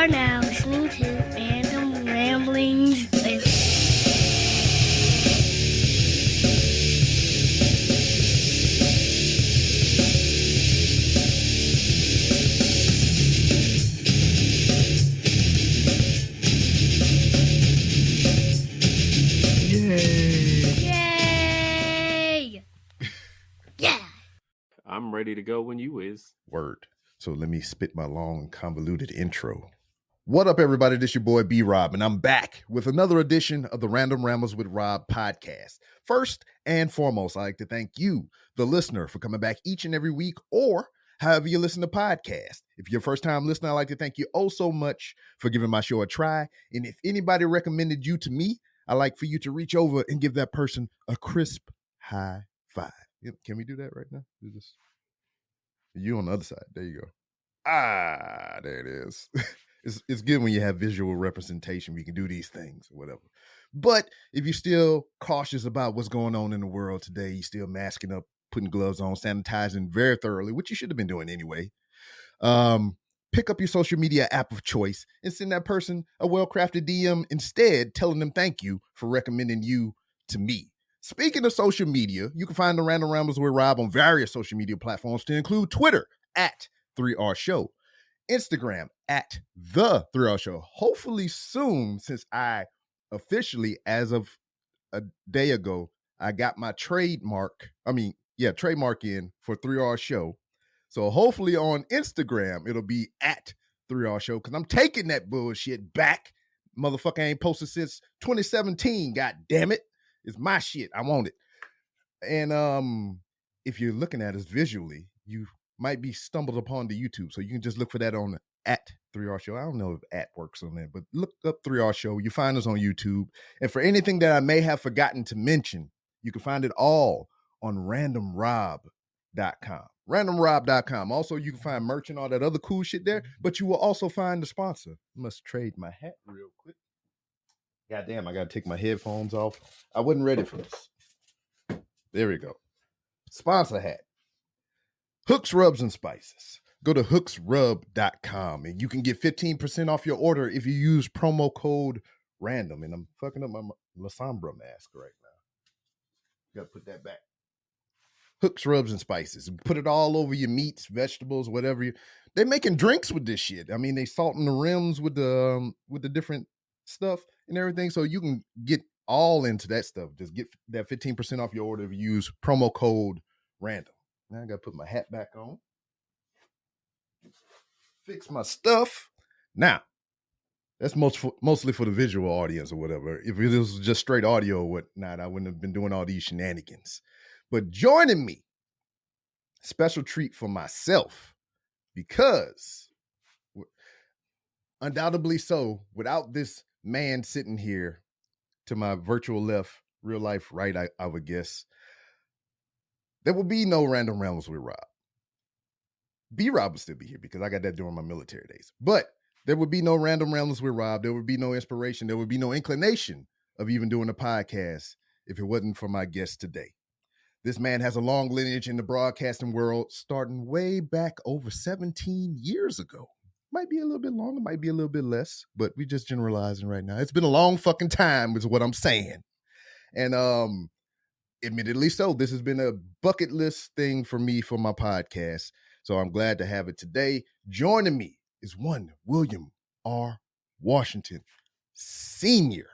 are now listening to Random Ramblings with Yay! Yeah! I'm ready to go when you is. Word. So let me spit my long, convoluted intro. What up, everybody? This your boy B-Rob, and I'm back with another edition of the Random Rambles with Rob podcast. First and foremost, I'd like to thank you, the listener, for coming back each and every week, or however you listen to podcasts. If you're a first-time listener, I'd like to thank you oh so much for giving my show a try. And if anybody recommended you to me, I'd like for you to reach over and give that person a crisp high five. Can we do that right now? You on the other side. There you go. Ah, there it is. It's good when you have visual representation. We can do these things or whatever. But if you're still cautious about what's going on in the world today, you're still masking up, putting gloves on, sanitizing very thoroughly, which you should have been doing anyway. Pick up your social media app of choice and send that person a well-crafted DM instead, telling them thank you for recommending you to me. Speaking of social media, you can find the Random Rambles with Rob on various social media platforms to include Twitter at 3R Show, Instagram at The 3R Show. Hopefully soon, since I officially, as of a day ago, I got my trademark in for 3R Show. So hopefully on Instagram, it'll be at 3R Show, because I'm taking that bullshit back. Motherfucker ain't posted since 2017, god damn it. It's my shit. I want it. And if you're looking at us visually, you might be stumbled upon the YouTube. So you can just look for that on at 3R Show. I don't know if at works on that, but look up 3R Show. You find us on YouTube. And for anything that I may have forgotten to mention, you can find it all on randomrob.com. Randomrob.com. Also, you can find merch and all that other cool shit there, but you will also find the sponsor. I must trade my hat real quick. Goddamn, I gotta take my headphones off. I wasn't ready for this. There we go. Sponsor hat. Hooks, Rubs, and Spices. Go to hooksrub.com and you can get 15% off your order if you use promo code RANDOM. And I'm fucking up my La Sombra mask right now. Gotta put that back. Hooks, Rubs, and Spices. Put it all over your meats, vegetables, whatever. They're making drinks with this shit. I mean, they salting the rims with the different stuff and everything, so you can get all into that stuff. Just get that 15% off your order if you use promo code RANDOM. Now I gotta put my hat back on, fix my stuff. Now that's mostly for the visual audience or whatever. If it was just straight audio or whatnot, I wouldn't have been doing all these shenanigans. But joining me, special treat for myself, because undoubtedly so, without this man sitting here to my virtual left, real life right, I would guess, there will be no Random Rambles with Rob. B-Rob would still be here because I got that during my military days. But there would be no Random Rambles with Rob. There would be no inspiration. There would be no inclination of even doing a podcast if it wasn't for my guest today. This man has a long lineage in the broadcasting world, starting way back over 17 years ago. Might be a little bit longer, might be a little bit less, but we just generalizing right now. It's been a long fucking time is what I'm saying. And admittedly so, this has been a bucket list thing for me for my podcast. So I'm glad to have it today. Joining me is one William R. Washington Sr.,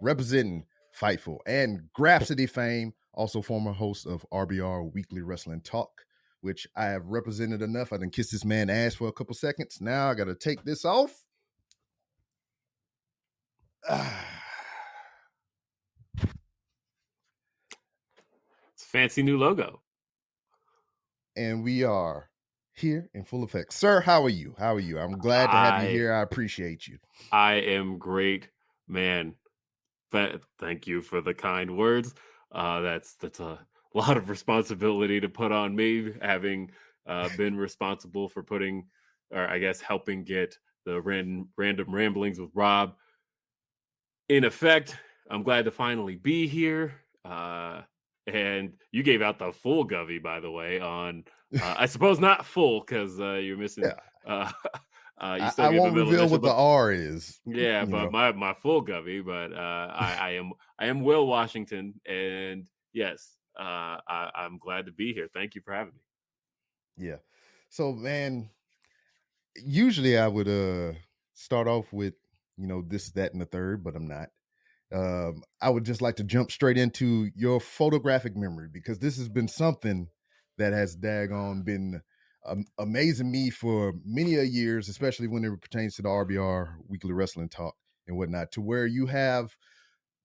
representing Fightful and Grapsody fame, also former host of RBR Weekly Wrestling Talk, which I have represented enough. I done kissed this man's ass for a couple seconds. Now I got to take this off. It's a fancy new logo. And we are here in full effect. Sir, how are you? How are you? I'm glad to have you here. I appreciate you. I am great, man. But thank you for the kind words. That's a lot of responsibility to put on me, having been responsible for putting, or I guess helping get the Random Ramblings with Rob in effect. I'm glad to finally be here. And you gave out the full Govey, by the way, on I suppose not full because you're missing You still I get the won't middle reveal initial, what the but R is. yeah, You but know. my full Govey, but I am Will Washington, and yes, I'm glad to be here. Thank you for having me. Yeah. So man, usually I would start off with, this, that, and the third, but I'm not. I would just like to jump straight into your photographic memory, because this has been something that has daggone been amazing me for many a years, especially when it pertains to the RBR Weekly Wrestling Talk and whatnot, to where you have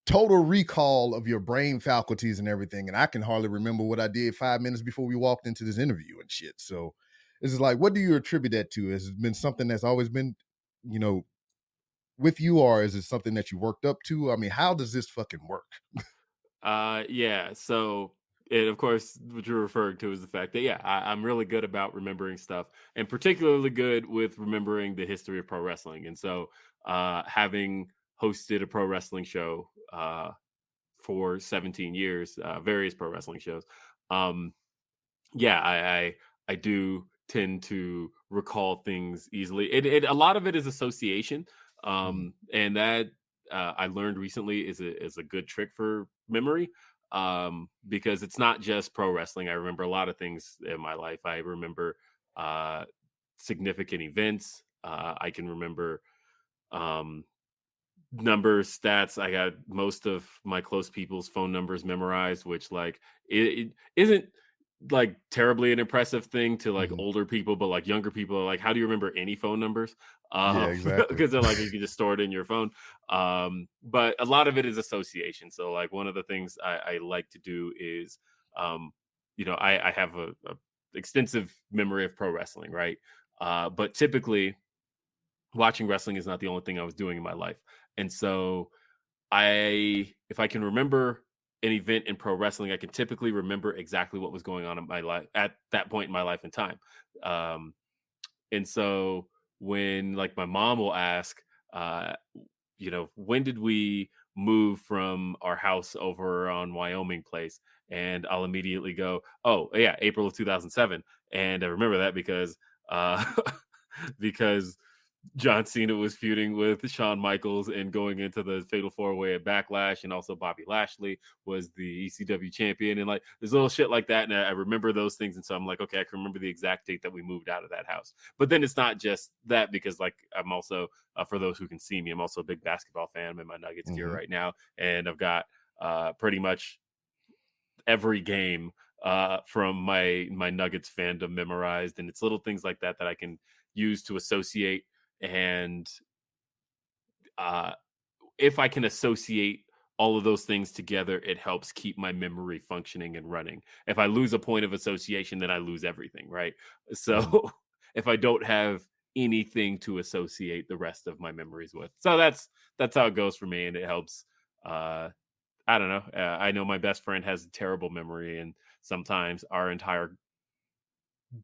total recall of your brain faculties and everything. And I can hardly remember what I did 5 minutes before we walked into this interview and shit. So this is like, what do you attribute that to? Has it been something that's always been, you know, with you, or is it something that you worked up to? I mean, how does this fucking work? Yeah. So, and of course, what you're referring to is the fact that yeah, I'm really good about remembering stuff, and particularly good with remembering the history of pro wrestling. And so, having hosted a pro wrestling show for 17 years, various pro wrestling shows, um, yeah, I do tend to recall things easily. It a lot of it is association, Mhm. and that I learned recently is a good trick for memory, because it's not just pro wrestling. I remember a lot of things in my life. I remember uh, significant events. I can remember um, numbers, stats. I got most of my close people's phone numbers memorized, which like it isn't like terribly an impressive thing to like Mhm. older people, but like younger people are like, how do you remember any phone numbers? Yeah, exactly. Because they're like you can just store it in your phone. But a lot of it is association. So like one of the things I like to do is I have a extensive memory of pro wrestling, right? But typically watching wrestling is not the only thing I was doing in my life. And so if I can remember an event in pro wrestling, I can typically remember exactly what was going on in my life at that point in my life and time. Um, and so when like my mom will ask, when did we move from our house over on Wyoming place? And I'll immediately go, oh yeah, April of 2007. And I remember that because uh, because John Cena was feuding with Shawn Michaels and going into the Fatal 4-Way at Backlash, and also Bobby Lashley was the ECW champion, and like there's little shit like that, and I remember those things, and so I'm like, okay, I can remember the exact date that we moved out of that house. But then it's not just that, because like I'm also, for those who can see me, I'm also a big basketball fan. I'm in my Nuggets gear Mhm. right now, and I've got pretty much every game from my Nuggets fandom memorized, and it's little things like that that I can use to associate. And uh, if I can associate all of those things together, it helps keep my memory functioning and running. If I lose a point of association, then I lose everything, right? Mhm. So if I don't have anything to associate the rest of my memories with, so that's how it goes for me, and it helps. I don't know. I know my best friend has a terrible memory, and sometimes our entire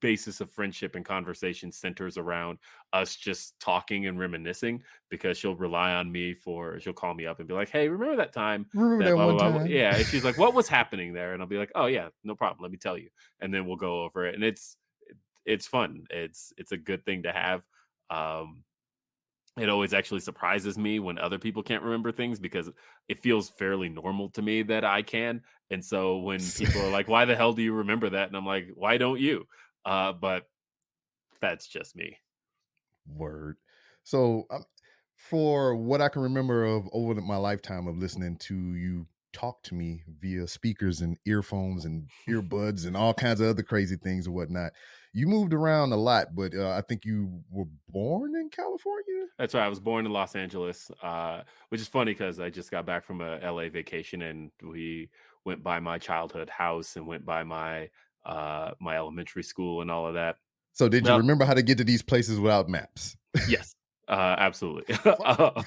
basis of friendship and conversation centers around us just talking and reminiscing, because she'll call me up and be like, hey, remember that time Remember that that blah one blah blah, time? yeah, and she's like, what was happening there? And I'll be like, oh yeah, no problem, let me tell you. And then we'll go over it, and it's fun. It's a good thing to have. um it always actually surprises me when other people can't remember things, because it feels fairly normal to me that I can. And so when people are like, why the hell do you remember that? And I'm like, why don't you? But that's just me. Word. So, for what I can remember of over my lifetime of listening to you talk to me via speakers and earphones and earbuds and all kinds of other crazy things and whatnot, you moved around a lot, but I think you were born in California. That's right. I was born in Los Angeles, which is funny because I just got back from a LA vacation, and we went by my childhood house and went by my elementary school and all of that. So, did you Well, remember how to get to these places without maps? yes, absolutely. Fuck.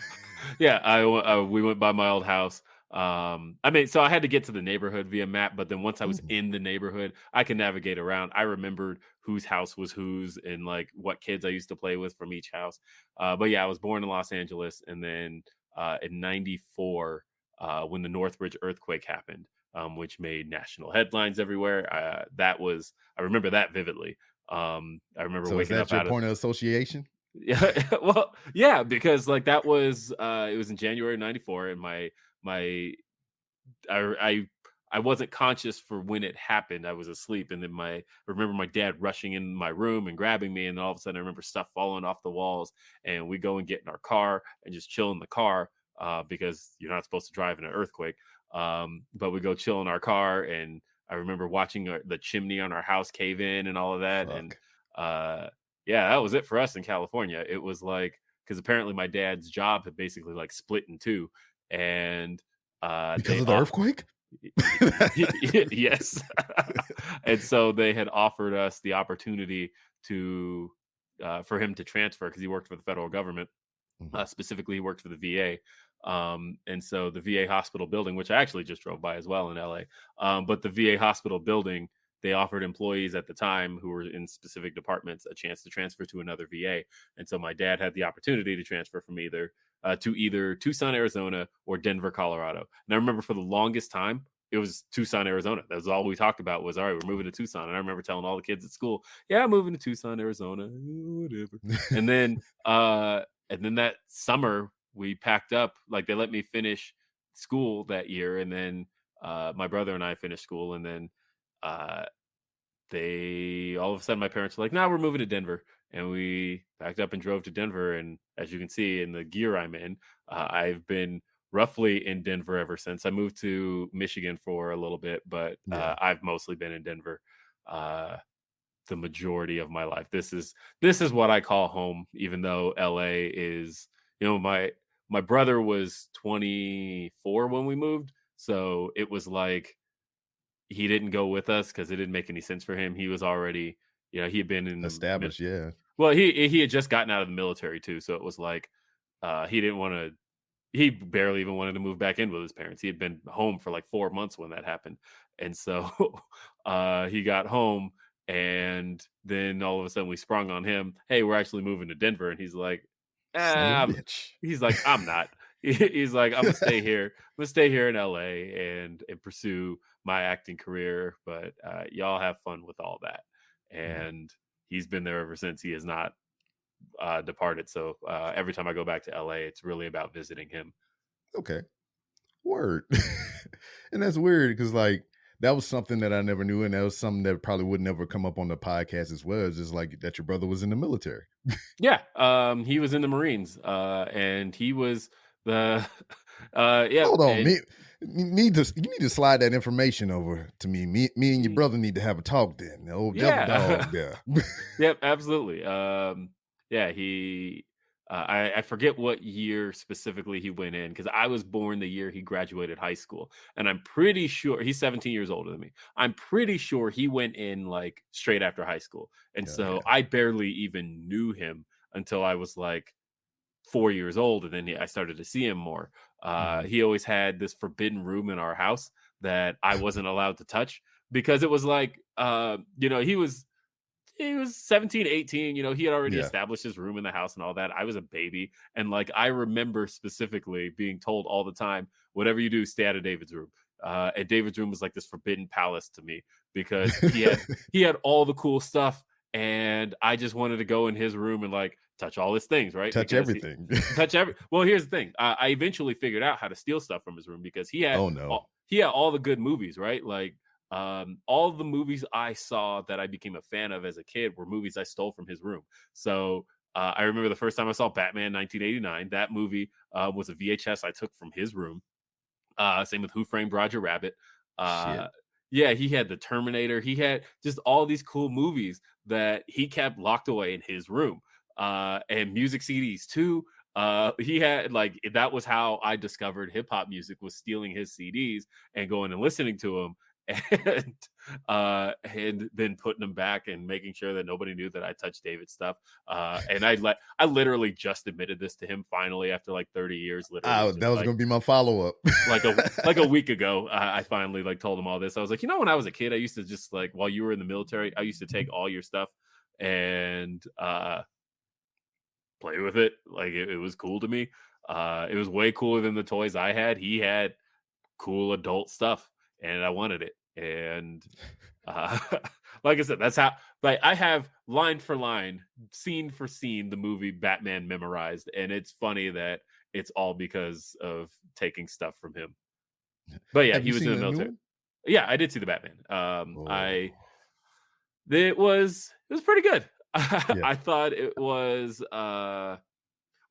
Yeah, we went by my old house. I mean, so I had to get to the neighborhood via map, but then once I was Mhm. in the neighborhood, I could navigate around. I remembered whose house was whose and like what kids I used to play with from each house. But yeah, I was born in Los Angeles, and then in '94, when the Northridge earthquake happened, which made national headlines everywhere. I remember that vividly. I remember So, is waking that up your out of point of association? Yeah, well, yeah, because like that was it was in January '94, and my I I wasn't conscious for when it happened. I was asleep, and then I remember my dad rushing in my room and grabbing me, and all of a sudden I remember stuff falling off the walls, and we go and get in our car and just chill in the car because you're not supposed to drive in an earthquake. But we go chill in our car, and I remember watching the chimney on our house cave in and all of that, and Fuck. uh, yeah, that was it for us in California. It was like because apparently my dad's job had basically like split in two, and Because they of the earthquake? yes. And so they had offered us the opportunity to for him to transfer because he worked for the federal government. Mhm. Specifically, he worked for the VA. And so the VA hospital building, which I actually just drove by as well in LA, but the VA hospital building, they offered employees at the time who were in specific departments a chance to transfer to another VA. And so my dad had the opportunity to transfer from either Tucson, Arizona, or Denver, Colorado. And I remember for the longest time, it was Tucson, Arizona. That was all we talked about was, all right, we're moving to Tucson. And I remember telling all the kids at school, yeah, I'm moving to Tucson, Arizona, whatever. And then that summer we packed up, like they let me finish school that year, and then my brother and I finished school, and then uh, they all of a sudden my parents were like, "Now we're moving to Denver," and we packed up and drove to Denver. And as you can see in the gear I'm in, I've been roughly in Denver ever since. I moved to Michigan for a little bit, but Yeah. I've mostly been in Denver. Uh, the majority of my life. This is what I call home, even though LA is, my brother was 24 when we moved. So it was like he didn't go with us because it didn't make any sense for him. He was already, he had been in Established, yeah. well, he had just gotten out of the military too. So it was like he didn't want to he barely even wanted to move back in with his parents. He had been home for like 4 months when that happened. And so he got home, and then all of a sudden we sprung on him, "Hey, we're actually moving to Denver." And he's like, Son of a "I'm bitch. I'm not." He's like, "I'm gonna stay here. I'm gonna stay here in LA and pursue my acting career, but y'all have fun with all that." Mhm. And he's been there ever since. He has not departed. So every time I go back to LA, it's really about visiting him. Okay. Word. And that's weird because, like, that was something that I never knew, and that was something that probably would never come up on the podcast as well. It's just like that your brother was in the military. Yeah, he was in the Marines, and he was the yeah, Hold on, and me you need to slide that information over to me. Me and your he brother need to have a talk then. The old devil yeah. dog there. Yep, absolutely. Yeah, I forget what year specifically he went in because I was born the year he graduated high school, and I'm pretty sure he's 17 years older than me. I'm pretty sure he went in like straight after high school, and so Okay. I barely even knew him until I was like 4 years old, and then I started to see him more. Mhm. He always had this forbidden room in our house that I wasn't allowed to touch because it was like, he was 17, 18. He had already Yeah. established his room in the house and all that. I was a baby. And like, I remember specifically being told all the time, whatever you do, stay out of David's room. And David's room was like this forbidden palace to me because he had all the cool stuff. And I just wanted to go in his room and like touch all his things, right? Touch Because he everything. touch every. Well, here's the thing. I eventually figured out how to steal stuff from his room because Oh, no. he had all the good movies, right? Like all the movies I saw that I became a fan of as a kid were movies I stole from his room. So I remember the first time I saw Batman 1989. That movie was a VHS I took from his room. Same with Who Framed Roger Rabbit. Shit. Uh, yeah, he had the Terminator. He had just all these cool movies that he kept locked away in his room. And music CDs too. He had like that was how I discovered hip hop music was stealing his CDs and going and listening to them. And then putting them back and making sure that nobody knew that I touched David's stuff. And I literally just admitted this to him finally after like 30 years, literally That just was like gonna be my follow-up. like a week ago, I finally like told him all this. I was like, when I was a kid, I used to just like while you were in the military, I used to take all your stuff and play with it. Like it was cool to me. It was way cooler than the toys I had. He had cool adult stuff, and I wanted it. And uh, like I said, that's how. Like I have line for line, scene for scene, the movie Batman memorized, and it's funny that it's all because of taking stuff from him. But yeah, Have he you was in seen the the new military. one? Yeah, I did see the Batman. Oh, It was pretty good. yeah. I thought it was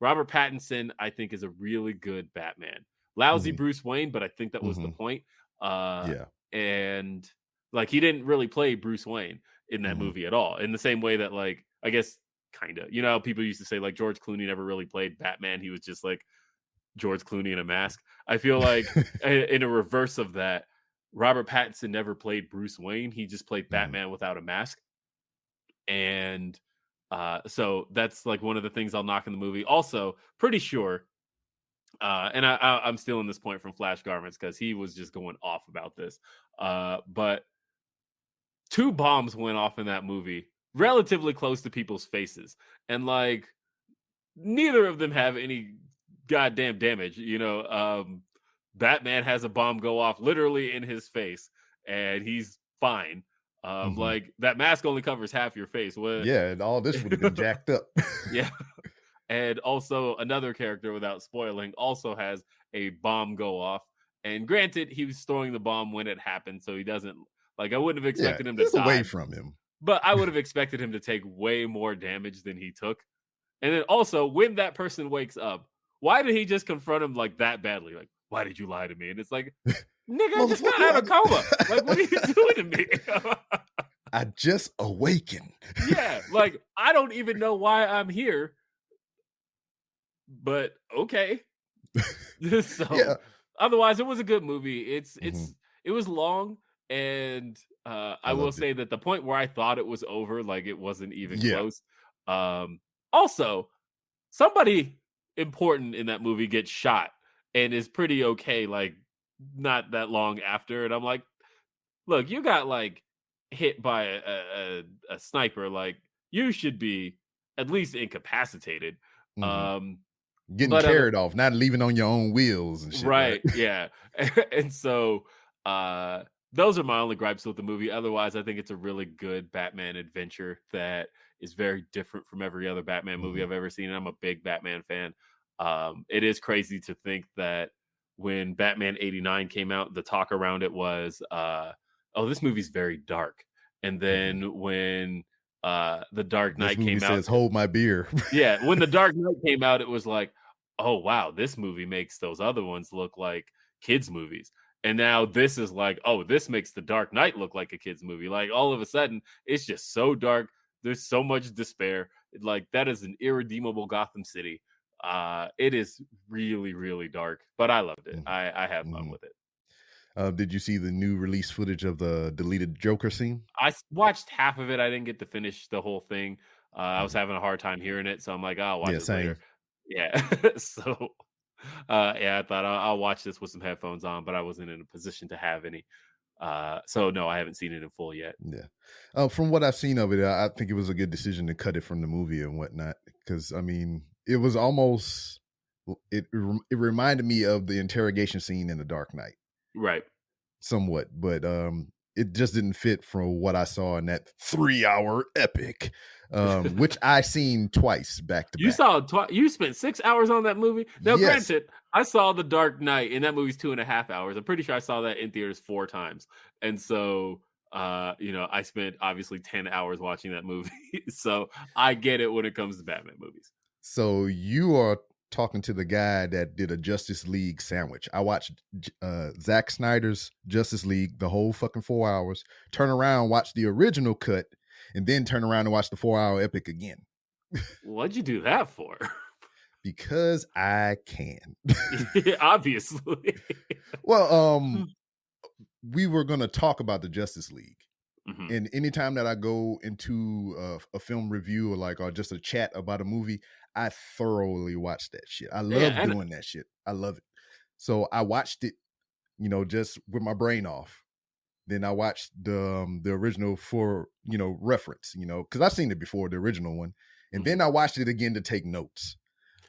Robert Pattinson, I think, is a really good Batman. Lousy Mhm, Bruce Wayne, but I think that was the mhm. point. Uh, Yeah. and like he didn't really play Bruce Wayne in that Mhm. movie at all. In the same way that, like, I guess kind of, how people used to say like George Clooney never really played Batman. He was just like George Clooney in a mask. I feel like in a reverse of that, Robert Pattinson never played Bruce Wayne. He just played Mhm. Batman without a mask. And so that's like one of the things I'll knock in the movie. Also, pretty sure, and I'm stealing this point from Flash Garments because he was just going off about this. But two bombs went off in that movie, relatively close to people's faces, and like neither of them have any goddamn damage. Batman has a bomb go off literally in his face, and he's fine. Mhm. Like that mask only covers half your face. What? Yeah, and all this would have been jacked up. Yeah. And also another character, without spoiling, also has a bomb go off. And granted, he was throwing the bomb when it happened, so he doesn't like I wouldn't have Yeah, expected him to it's away die, from him. but I would have expected him to take way more damage than he took. And then also, when that person wakes up, why did he just confront him like that badly? Like, why did you lie to me? And it's like, nigga, I just got Motherfucker, out of coma. Like, what are you doing to me? I just awakened. Yeah, like I don't even know why I'm here, but okay. Yeah. So otherwise it was a good movie. Mhm. It was long, and I I will loved it. say that the point where I thought it was over, like it wasn't even Yeah. close. Also, somebody important in that movie gets shot and is pretty okay, like not that long after. And I'm like, look, you got like hit by a sniper, like you should be at least incapacitated. Mhm. Um, Getting but other carried off, not leaving on your own wheels and shit, right? Right, yeah. And so, those are my only gripes with the movie. Otherwise, I think it's a really good Batman adventure that is very different from every other Batman movie Mhm. I've ever seen, and I'm a big Batman fan. It is crazy to think that when Batman '89 came out, the talk around it was, "Oh, this movie's very dark." And Mhm. then when, The Dark This Knight movie came out. says, "Hold my beer." Yeah, when The Dark Knight came out, it was like, "Oh, wow, this movie makes those other ones look like kids' movies." And now this is like, "Oh, this makes The Dark Knight look like a kids' movie." Like, all of a sudden, it's just so dark. There's so much despair. Like, that is an irredeemable Gotham City. It is really, really dark, but I loved it. Mhm. I have fun Mhm. with it. Did you see the new release footage of the deleted Joker scene? Watched half of it. I didn't get to finish the whole thing. I was Mhm. having a hard time hearing it, so I'm like, I'll watch Yeah, it same. later. Yeah. So, yeah, I thought I'll watch this with some headphones on, but I wasn't in a position to have any. So no, I haven't seen it in full yet. Yeah. From what I've seen of it, I think it was a good decision to cut it from the movie and whatnot. Because I mean, it was almost it reminded me of the interrogation scene in The Dark Knight Right. somewhat, but it just didn't fit from what I saw in that 3 hour epic, which I seen twice back to You back. saw it twice. You spent 6 hours on that movie. Now, Yes. granted, I saw The Dark Knight, and that movie's 2.5 hours. I'm pretty sure I saw that in theaters 4 times, and so I spent obviously 10 hours watching that movie. So I get it when it comes to Batman movies. So you are talking to the guy that did a Justice League sandwich. I watched Zack Snyder's Justice League the whole fucking 4 hours, turn around, watch the original cut, and then turn around and watch the 4 hour epic again What'd you do that for? because I can. Obviously. Well, we were going to talk about the Justice League. Mhm. And anytime that I go into a film review or just a chat about a movie, I thoroughly watch that shit. I Yeah, love and doing that shit. I love it. So I watched it, just with my brain off. Then I watched the original for reference, because I've seen it before, the original one, and then mhm. I watched it again to take notes.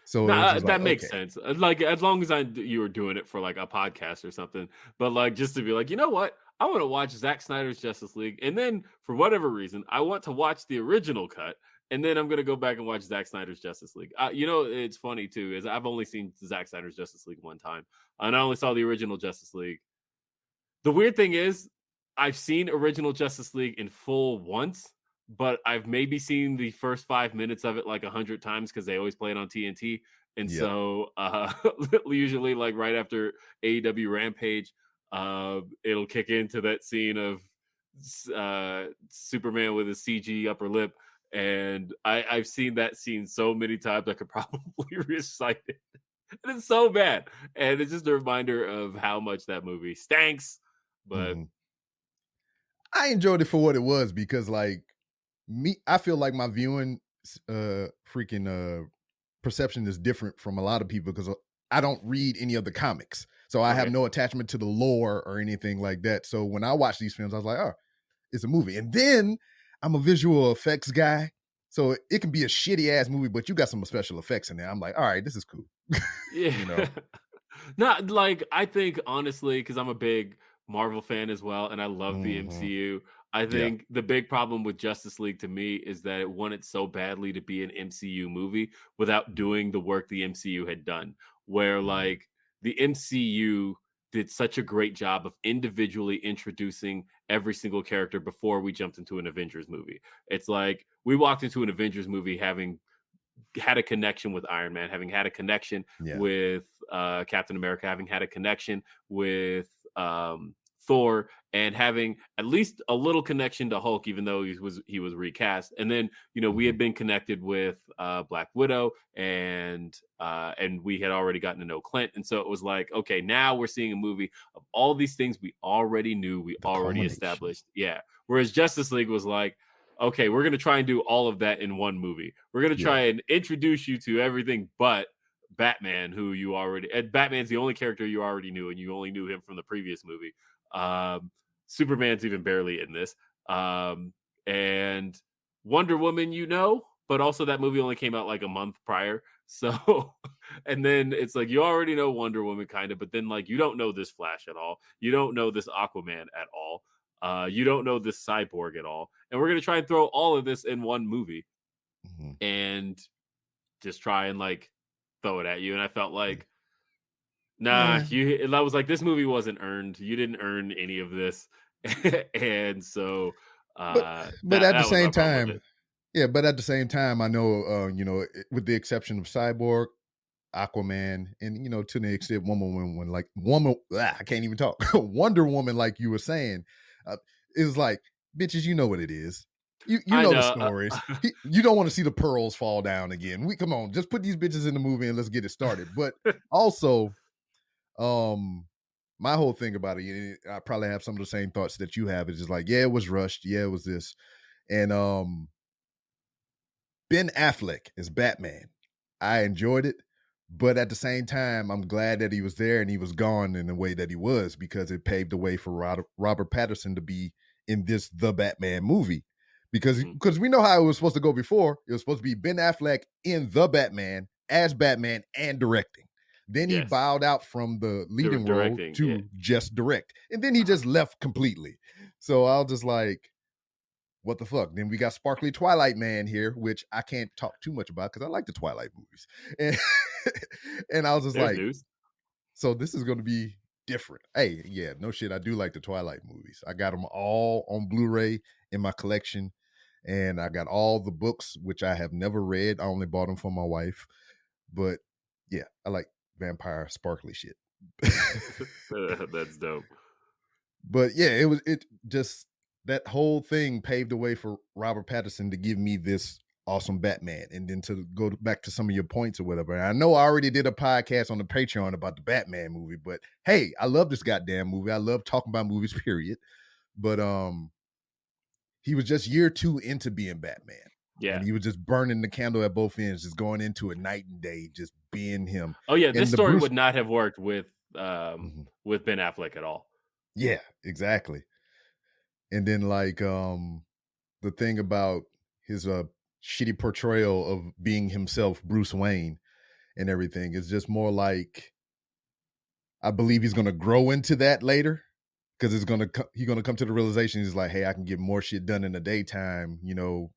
So it was Nah, just like, that makes okay, sense. Like, as long as you were doing it for like a podcast or something, but like just to be like, you know what? I want to watch Zack Snyder's Justice League, and then for whatever reason, I want to watch the original cut, and then I'm gonna go back and watch Zack Snyder's Justice League. It's funny too, is I've only seen Zack Snyder's Justice League one time, and I only saw the original Justice League. The weird thing is, I've seen original Justice League in full once, but I've maybe seen the first 5 minutes of it like 100 times because they always play it on TNT. And Yep. so usually like right after AEW Rampage, it'll kick into that scene of Superman with his CG upper lip. And I've seen that scene so many times I could probably recite it. And it's so bad. And it's just a reminder of how much that movie stinks. But I enjoyed it for what it was because, like, I feel like my viewing perception is different from a lot of people because I don't read any of the comics. So I have no attachment to the lore or anything like that. So when I watch these films, I was like, oh, it's a movie. And then I'm a visual effects guy. So it can be a shitty ass movie, but you got some special effects in there. I'm like, all right, this is cool. Yeah. Not like, I think honestly, because I'm a big Marvel fan as well, and I love the MCU. I think the big problem with Justice League to me is that it wanted so badly to be an MCU movie without doing the work the MCU had done. Where like the MCU did such a great job of individually introducing every single character before we jumped into an Avengers movie. It's like we walked into an Avengers movie having had a connection with Iron Man, having had a connection with Captain America, having had a connection with Thor, and having at least a little connection to Hulk, even though he was recast. And then we had been connected with Black Widow, and we had already gotten to know Clint, and so it was like, okay, now we're seeing a movie of all these things we already knew, we already established. Yeah. Whereas Justice League was like, okay, we're going to try and do all of that in one movie. We're going to try and introduce you to everything but Batman, who you already... And Batman's the only character you already knew, and you only knew him from the previous movie. Superman's even barely in this. And Wonder Woman, but also that movie only came out like a month prior. So, and then it's like, you already know Wonder Woman kind of, but then like, you don't know this Flash at all. You don't know this Aquaman at all. You don't know this Cyborg at all. And we're going to try and throw all of this in one movie and just try and like throw it at you. And I felt like, I was like, this movie wasn't earned. You didn't earn any of this. And so, but at the same time, but at the same time, I know, with the exception of Cyborg, Aquaman, and to the extent I can't even talk. Wonder Woman, like you were saying, is like, bitches, you know what it is. You know the stories. You don't want to see the pearls fall down again. Come on, just put these bitches in the movie and let's get it started. But also, my whole thing about it, I probably have some of the same thoughts that you have. It's just like, it was rushed. Yeah, it was this. And Ben Affleck is Batman. I enjoyed it. But at the same time, I'm glad that he was there and he was gone in the way that he was, because it paved the way for Robert Pattinson to be in this The Batman movie. Because we know how it was supposed to go before. It was supposed to be Ben Affleck in The Batman as Batman and directing. Then he bowed out from the leading role to just direct. And then he just left completely. So I was just like, what the fuck? Then we got Sparkly Twilight Man here, which I can't talk too much about because I like the Twilight movies. And I was just so this is going to be different. Hey, yeah, no shit. I do like the Twilight movies. I got them all on Blu-ray in my collection. And I got all the books, which I have never read. I only bought them for my wife. But yeah, I like vampire sparkly shit. That's dope. But yeah, it just... that whole thing paved the way for Robert Pattinson to give me this awesome Batman. And then to go back to some of your points or whatever. And I know I already did a podcast on the Patreon about the Batman movie, but hey, I love this goddamn movie. I love talking about movies, period. But he was just year 2 into being Batman. Yeah. And he was just burning the candle at both ends, just going into it night and day, just being him. Oh yeah, this story would not have worked with Ben Affleck at all. Yeah, exactly. And then like the thing about his shitty portrayal of being himself, Bruce Wayne, and everything is just more like, I believe he's going to grow into that later. because he's gonna come to the realization, he's like, hey, I can get more shit done in the daytime,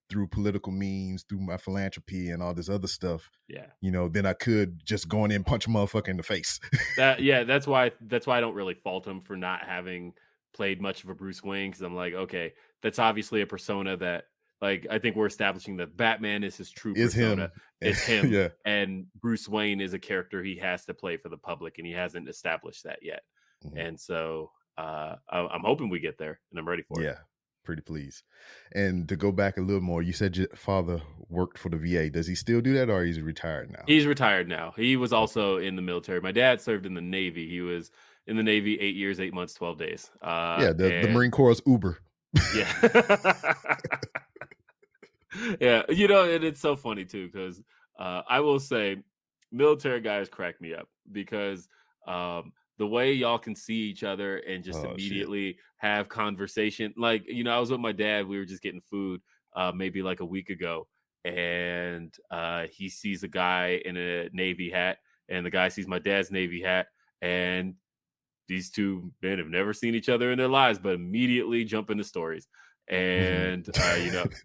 through political means, through my philanthropy and all this other stuff, Yeah. than I could just going in and punch a motherfucker in the face. That's why I don't really fault him for not having played much of a Bruce Wayne, because I'm like, okay, that's obviously a persona that, like, I think we're establishing that Batman is his true Is persona. him. It's him. Yeah. And Bruce Wayne is a character he has to play for the public, and he hasn't established that yet. Mhm. And so I'm hoping we get there, and I'm ready for it. Yeah, pretty pleased. And to go back a little more, you said your father worked for the VA. Does he still do that, or is he retired now? He's retired now. He was also in the military. My dad served in the Navy. He was in the Navy 8 years, 8 months, 12 days. Yeah, the Marine Corps' Uber. Yeah. Yeah, and it's so funny too, because I will say military guys crack me up, because the way y'all can see each other and just Oh, shit. immediately have conversation. Like, I was with my dad, we were just getting food maybe like a week ago, and he sees a guy in a Navy hat, and the guy sees my dad's Navy hat, and these two men have never seen each other in their lives, but immediately jump into stories. And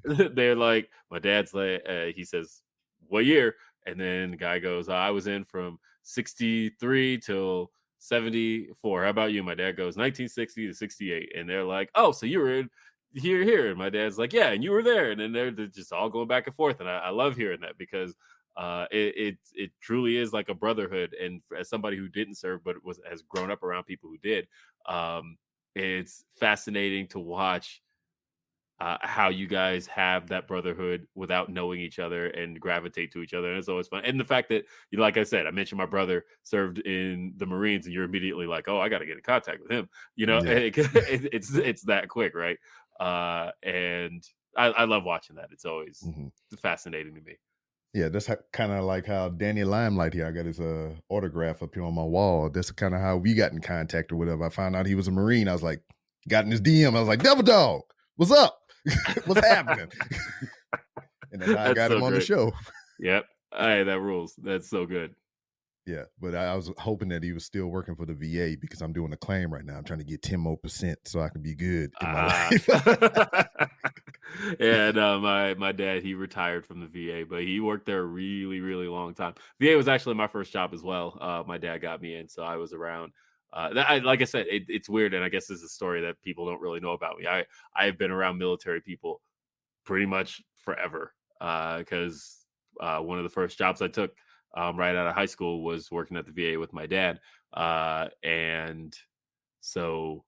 they're like, my dad's like, he says, what year? And then the guy goes, I was in from 63 till 74. How about you? My dad goes 1960 to 68. And they're like, oh, so you were in here. And my dad's like, yeah, and you were there. And then they're just all going back and forth. And I love hearing that, because it truly is like a brotherhood. And as somebody who didn't serve but has grown up around people who did, it's fascinating to watch how you guys have that brotherhood without knowing each other and gravitate to each other. And it's always fun. And the fact that, like I said, I mentioned my brother served in the Marines, and you're immediately like, oh, I got to get in contact with him. Yeah. It's that quick, right? And I love watching that. It's always fascinating to me. Yeah, that's kind of like how Danny Limelight here, I got his autograph up here on my wall. That's kind of how we got in contact or whatever. I found out he was a Marine. I was like, got in his DM. I was like, Devil Dog, what's up? What's happening? And then I got him on the show. Yep. Hey, that rules. That's so good. Yeah, but I was hoping that he was still working for the VA, because I'm doing a claim right now. I'm trying to get 10 more % so I can be good in my life. Yeah, no, my dad, he retired from the VA, but he worked there a really, really long time. VA was actually my first job as well. My dad got me in, so I was around. Like I said, it's weird, and I guess this is a story that people don't really know about me. I have been around military people pretty much forever, because one of the first jobs I took right out of high school was working at the VA with my dad, and so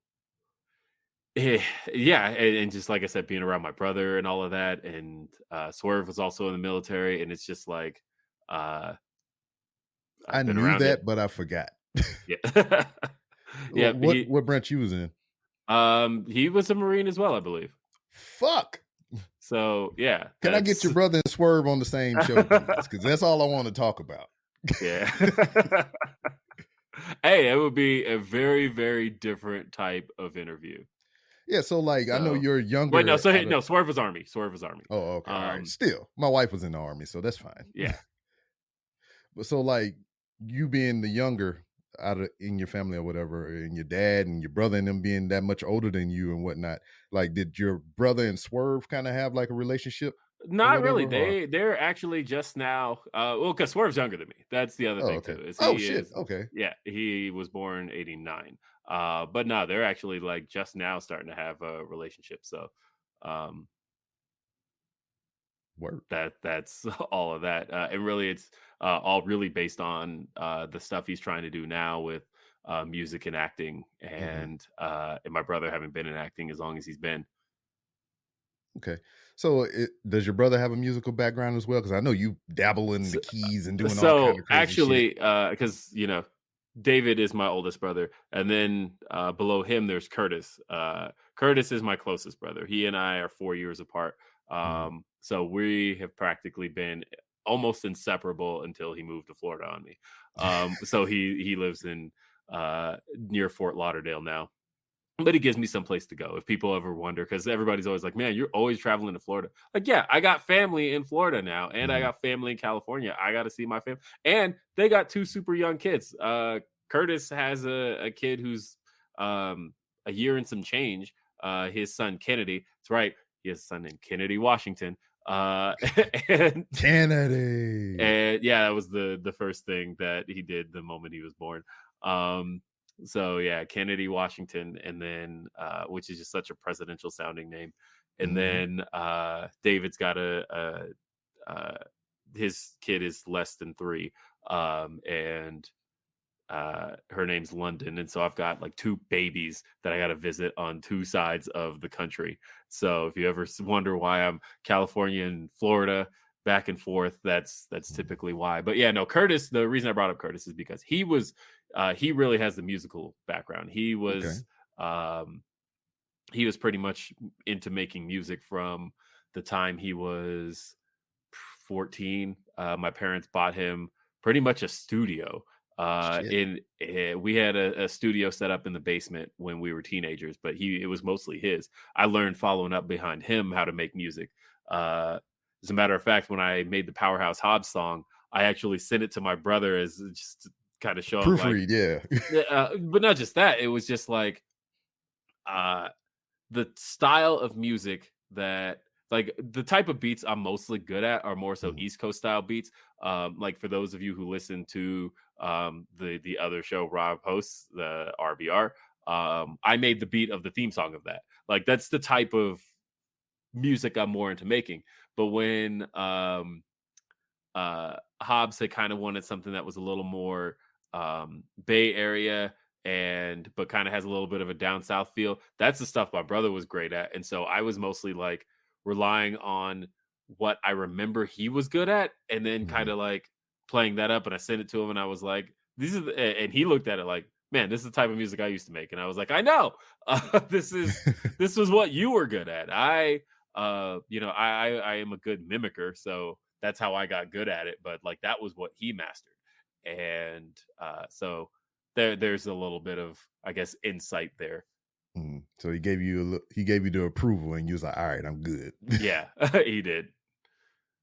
yeah, and just like I said, being around my brother and all of that, and Swerve was also in the military, and it's just like I knew that, but I forgot. Yeah. Yeah. What branch you was in? He was a Marine as well, I believe. Fuck. So yeah. Can I get your brother and Swerve on the same show, because that's all I want to talk about. Yeah. Hey, it would be a very, very different type of interview. Yeah, so like, I know you're younger. Wait, no, Swerve was Army. Swerve was Army. Oh, okay. All right. Still, my wife was in the Army, so that's fine. Yeah. But so like, you being the younger in your family or whatever, and your dad and your brother and them being that much older than you and whatnot, like, did your brother and Swerve kind of have like a relationship? Not really. They're actually just now. Well, because Swerve's younger than me. That's the other thing too. Shit. Okay. Yeah, he was born 89. But no, they're actually like just now starting to have a relationship. So, word. That's all of that. And really, it's all really based on the stuff he's trying to do now with music and acting, and my brother having been in acting as long as he's been. Okay. So does your brother have a musical background as well? Because I know you dabble in the keys and doing all kind of crazy actually, shit. Because David is my oldest brother, and then below him there's Curtis. Curtis is my closest brother. He and I are 4 years apart. So we have practically been almost inseparable until he moved to Florida on me. So he lives in near Fort Lauderdale now. But it gives me some place to go if people ever wonder, because everybody's always like, man, you're always traveling to Florida. Like, yeah, I got family in Florida now, and I got family in California. I got to see my family. And they got two super young kids. Curtis has a kid who's a year and some change, his son Kennedy. That's right, he has a son named Kennedy Washington. And Kennedy. and yeah, that was the first thing that he did the moment he was born. So yeah, Kennedy Washington, and then which is just such a presidential sounding name. And then David's got uh, his kid is less than 3, and her name's London, and so I've got like 2 babies that I got to visit on 2 sides of the country. So if you ever wonder why I'm California and Florida back and forth, that's typically why. But yeah, no, Curtis. The reason I brought up Curtis is because he really has the musical background. Okay. He was pretty much into making music from the time he was 14. My parents bought him pretty much a studio. Shit. We had a studio set up in the basement when we were teenagers, but it was mostly his. I learned following up behind him how to make music. As a matter of fact, when I made the Powerhouse Hobbs song, I actually sent it to my brother as just to kind of show him, like, Proofread, yeah. but not just that. It was just like the style of music that, like, the type of beats I'm mostly good at are more so East Coast style beats. Like for those of you who listen to the other show Rob hosts, the RBR, I made the beat of the theme song of that. Like that's the type of music I'm more into making. But when Hobbs had kind of wanted something that was a little more Bay Area but kind of has a little bit of a down south feel. That's the stuff my brother was great at, and so I was mostly like relying on what I remember he was good at, and then kind of like playing that up. And I sent it to him, and I was like, and he looked at it like, man, this is the type of music I used to make. And I was like, I know, this was what you were good at. I am a good mimicker, so that's how I got good at it. But like that was what he mastered, and so there's a little bit of, I guess, insight there. So he gave you the approval, and you was like, all right, I'm good. Yeah, he did.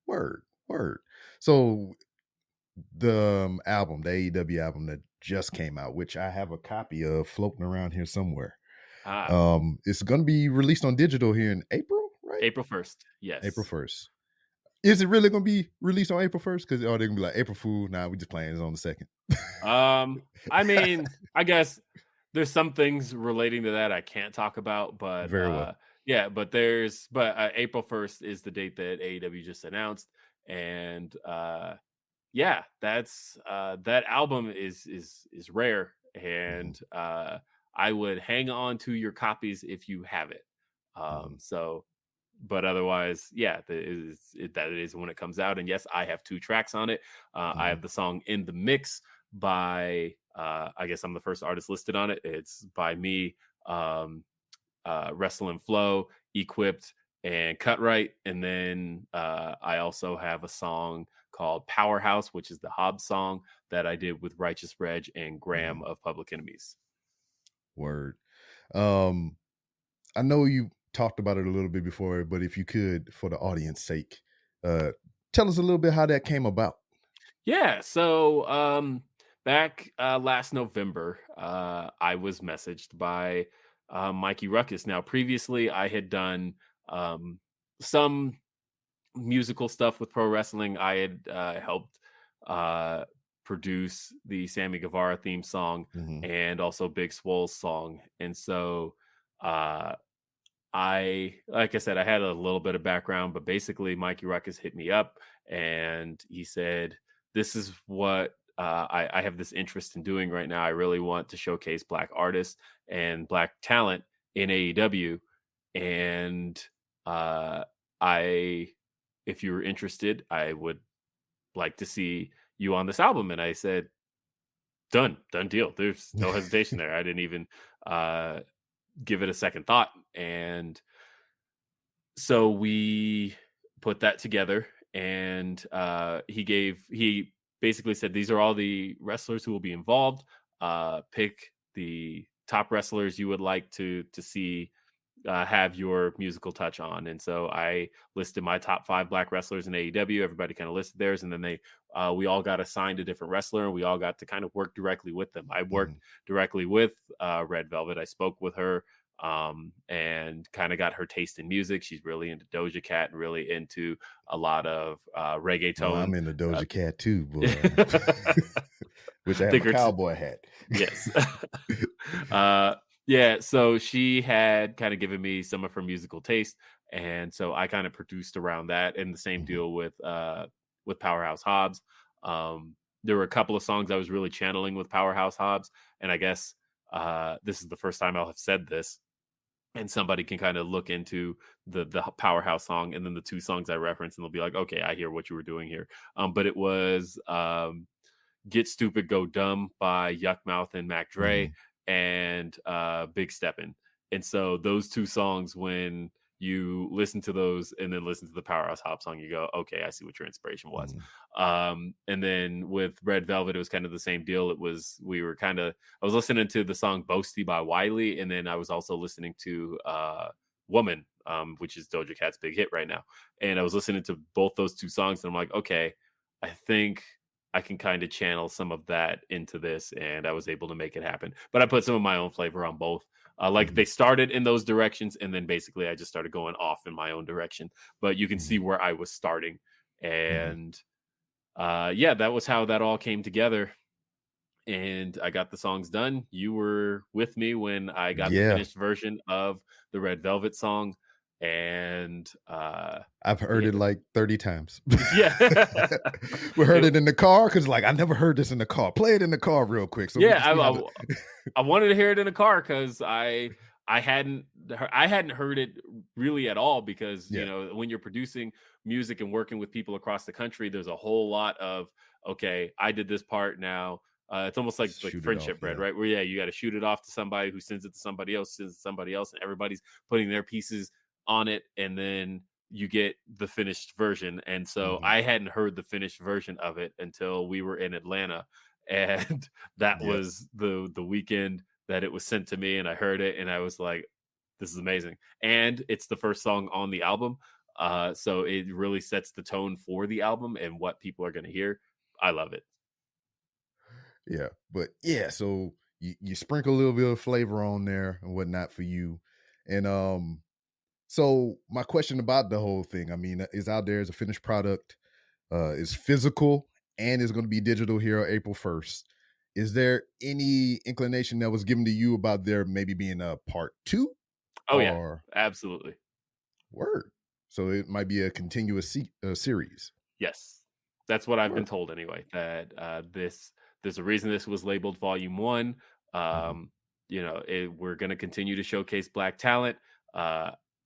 Word. So the album, the AEW album that just came out, which I have a copy of floating around here somewhere. It's going to be released on digital here in April, right? April 1st. Yes. April 1st. Is it really going to be released on April 1st? Because they're going to be like, April Fool. Nah, we just playing it on the 2nd. I mean, I guess there's some things relating to that I can't talk about, but Very well. yeah, but April 1st is the date that AEW just announced. And yeah, that's that album is rare, and I would hang on to your copies if you have it. So, but otherwise, yeah, that is when it comes out. And yes, I have 2 tracks on it. I have the song In the Mix by I guess I'm the first artist listed on it. It's by me, Wrestle and Flow, Equipped, and Cut Right. And then I also have a song called Powerhouse, which is the Hobbs song that I did with Righteous Reg and Graham of Public Enemies. Word. I know you talked about it a little bit before, but if you could, for the audience sake, tell us a little bit how that came about. Yeah. So back last November, I was messaged by Mikey Ruckus. Now, previously, I had done some musical stuff with pro wrestling. I had helped produce the Sammy Guevara theme song and also Big Swole's song. And so like I said, I had a little bit of background, but basically Mikey Ruckus hit me up and he said, this is what I have this interest in doing right now. I really want to showcase Black artists and Black talent in AEW. And if you were interested, I would like to see you on this album. And I said, done deal. There's no hesitation there. I didn't even give it a second thought. And so we put that together, and he basically said, these are all the wrestlers who will be involved. Pick the top wrestlers you would like to see have your musical touch on. And so I listed my top 5 black wrestlers in AEW. Everybody kind of listed theirs, and then we all got assigned a different wrestler, and we all got to kind of work directly with them. I worked directly with Red Velvet. I spoke with her and kind of got her taste in music. She's really into Doja Cat and really into a lot of reggaeton. Well, I'm into Doja Cat too, boy. Which I have a cowboy hat. Yes. Yeah, so she had kind of given me some of her musical taste, and so I kind of produced around that. And the same deal with Powerhouse Hobbs. There were a couple of songs I was really channeling with Powerhouse Hobbs, and I guess this is the first time I'll have said this, and somebody can kind of look into the Powerhouse song and then the 2 songs I referenced, and they'll be like, okay, I hear what you were doing here. But it was Get Stupid Go Dumb by Yuck Mouth and Mac Dre and Big Steppin'. And so those 2 songs, when you listen to those and then listen to the Powerhouse Hobbs song, you go, okay, I see what your inspiration was. And then with Red Velvet, it was kind of the same deal. I was listening to the song Boasty by Wiley, and then I was also listening to Woman, which is Doja Cat's big hit right now. And I was listening to both those 2 songs, and I'm like, okay, I think I can kind of channel some of that into this, and I was able to make it happen. But I put some of my own flavor on both. They started in those directions, and then basically I just started going off in my own direction. But you can see where I was starting. And that was how that all came together. And I got the songs done. You were with me when I got the finished version of the Red Velvet song. And I've heard it like 30 times. Yeah. We heard it in the car because I never heard this in the car. Play it in the car real quick. So I wanted to hear it in the car because I hadn't heard it really at all, because when you're producing music and working with people across the country, there's a whole lot of, okay, I did this part now. It's almost like friendship bread, right? Where you got to shoot it off to somebody who sends it to somebody else, and everybody's putting their pieces on it, and then you get the finished version. And so I hadn't heard the finished version of it until we were in Atlanta, and that was the weekend that it was sent to me, and I heard it, and I was like, this is amazing. And it's the first song on the album, so it really sets the tone for the album and what people are going to hear. I love it. So you sprinkle a little bit of flavor on there and whatnot for you. And so my question about the whole thing, I mean, is out there as a finished product, is physical, and is going to be digital here on April 1st. Is there any inclination that was given to you about there maybe being a part 2? Oh, yeah, absolutely. Word. So it might be a continuous series. Yes, that's what I've been told anyway, that there's a reason this was labeled Volume 1. We're going to continue to showcase Black talent.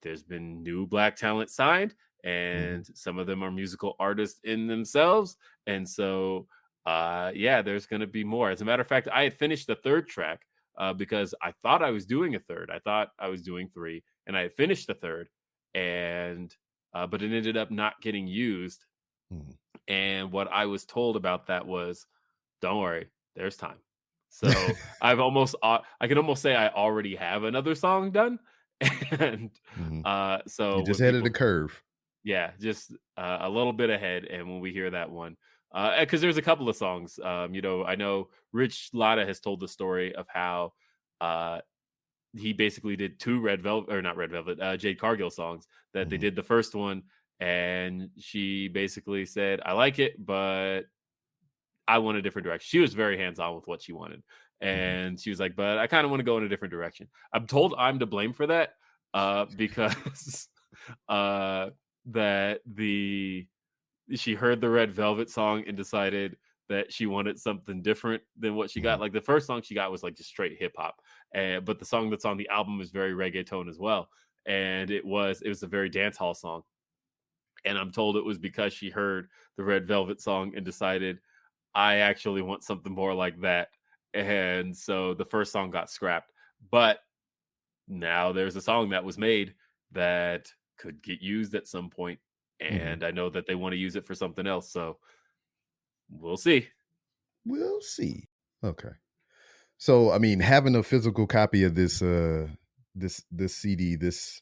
There's been new Black talent signed, and some of them are musical artists in themselves. And so, there's going to be more. As a matter of fact, I had finished the 3rd track because I thought I was doing a 3rd. I thought I was doing 3, and I had finished the 3rd, and but it ended up not getting used. And what I was told about that was, don't worry, there's time. So I can almost say I already have another song done. And so you just ahead of the curve. Yeah, just a little bit ahead. And when we hear that one, because there's a couple of songs, I know Rich Latta has told the story of how he basically did 2 Jade Cargill songs, that they did the first one, and she basically said, I like it, but I want a different direction. She was very hands-on with what she wanted. And she was like, but I kind of want to go in a different direction. I'm told I'm to blame for that because she heard the Red Velvet song and decided that she wanted something different than what she got. Like the first song she got was like just straight hip hop. But the song that's on the album is very reggaeton as well. And it was a very dance hall song. And I'm told it was because she heard the Red Velvet song and decided, I actually want something more like that. And so the first song got scrapped. But now there's a song that was made that could get used at some point. And I know that they want to use it for something else. So we'll see. Okay. So, I mean, having a physical copy of this this CD, this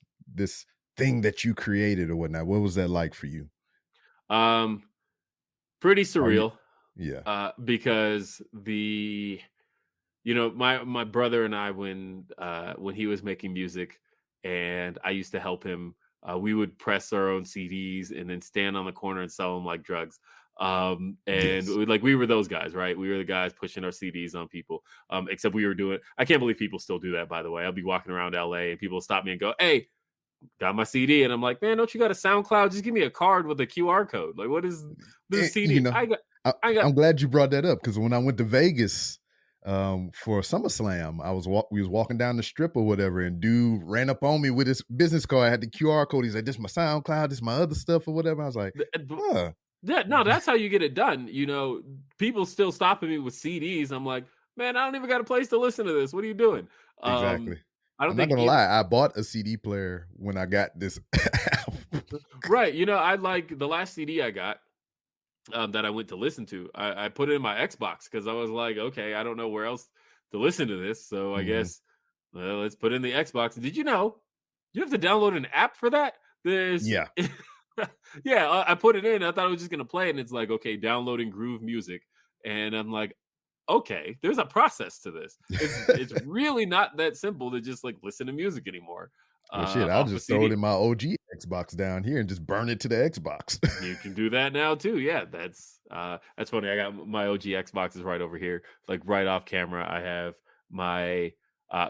thing that you created or whatnot? What was that like for you? Pretty Are you surreal, Yeah. because my brother and I, when he was making music and I used to help him, we would press our own CDs and then stand on the corner and sell them like drugs. And Yes. we were those guys, right? We were the guys pushing our CDs on people. Except we were doing. I can't believe people still do that. By the way, I'll be walking around LA and people stop me and go, "Hey, got my CD," and I'm like, "Man, don't you got a SoundCloud? Just give me a card with a QR code. Like, what is this You CD? know, I, I got." I'm glad you brought that up because when I went to Vegas for SummerSlam, we was walking down the strip or whatever, and dude ran up on me with his business card. I had the QR code. He's like, "This is my SoundCloud. This is my other stuff or whatever." I was like, "Huh." Yeah, no, that's how you get it done. People still stopping me with CDs. I'm like, man, I don't even got a place to listen to this. What are you doing? Exactly. I don't I'm not think gonna lie. I bought a CD player when I got this album. right. I like the last CD I got that I went to listen to. I put it in my Xbox because I was like, okay, I don't know where else to listen to this, so I Mhm. guess let's put it in the Xbox. Did you know you have to download an app for that? There's Yeah. yeah, I put it in. I thought I was just gonna play it, and it's like, okay, downloading Groove Music, and I'm like, okay, there's a process to this. It's really not that simple to just like listen to music anymore Well, shit, I'll off a just throw it CD. in my OG Xbox down here and just burn it to the Xbox. You can do that now too. Yeah, that's funny. I got my OG Xbox is right over here, like right off camera. I have my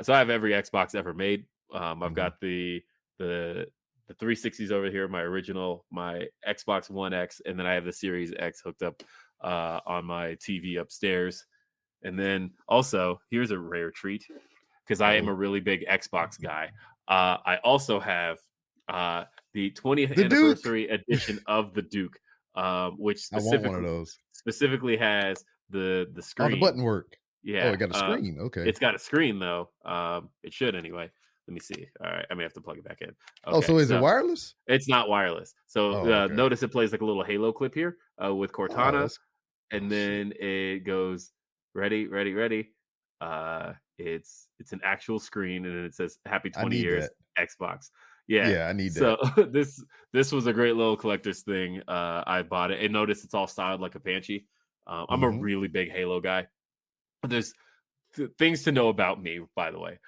so I have every Xbox ever made. I've Mhm. got the 360s over here, my original, my Xbox One X, and then I have the Series X hooked up on my TV upstairs. And then also, here's a rare treat because I am Uh-oh. a really big Xbox guy. I also have the 20th The Duke. anniversary edition of the Duke, which I want one of those. specifically has the Oh, the button screen. work. Oh, Yeah, it got a screen. Okay. it's got a screen though. It should anyway. Let me see. All right, I may have to plug it back in. Oh, Okay, so is it so wireless? it's not wireless. So Oh, okay. notice it plays like a little Halo clip here with Oh, Cortana, that's oh and shit. then it goes ready, ready, ready. It's an actual screen, and then it says "Happy I 20 need years that. Xbox." Yeah. Yeah, I need that. So this was a great little collector's thing. I bought it, and notice it's all styled like a Banshee. I'm a Mhm. really big Halo guy. There's things to know about me, by the way.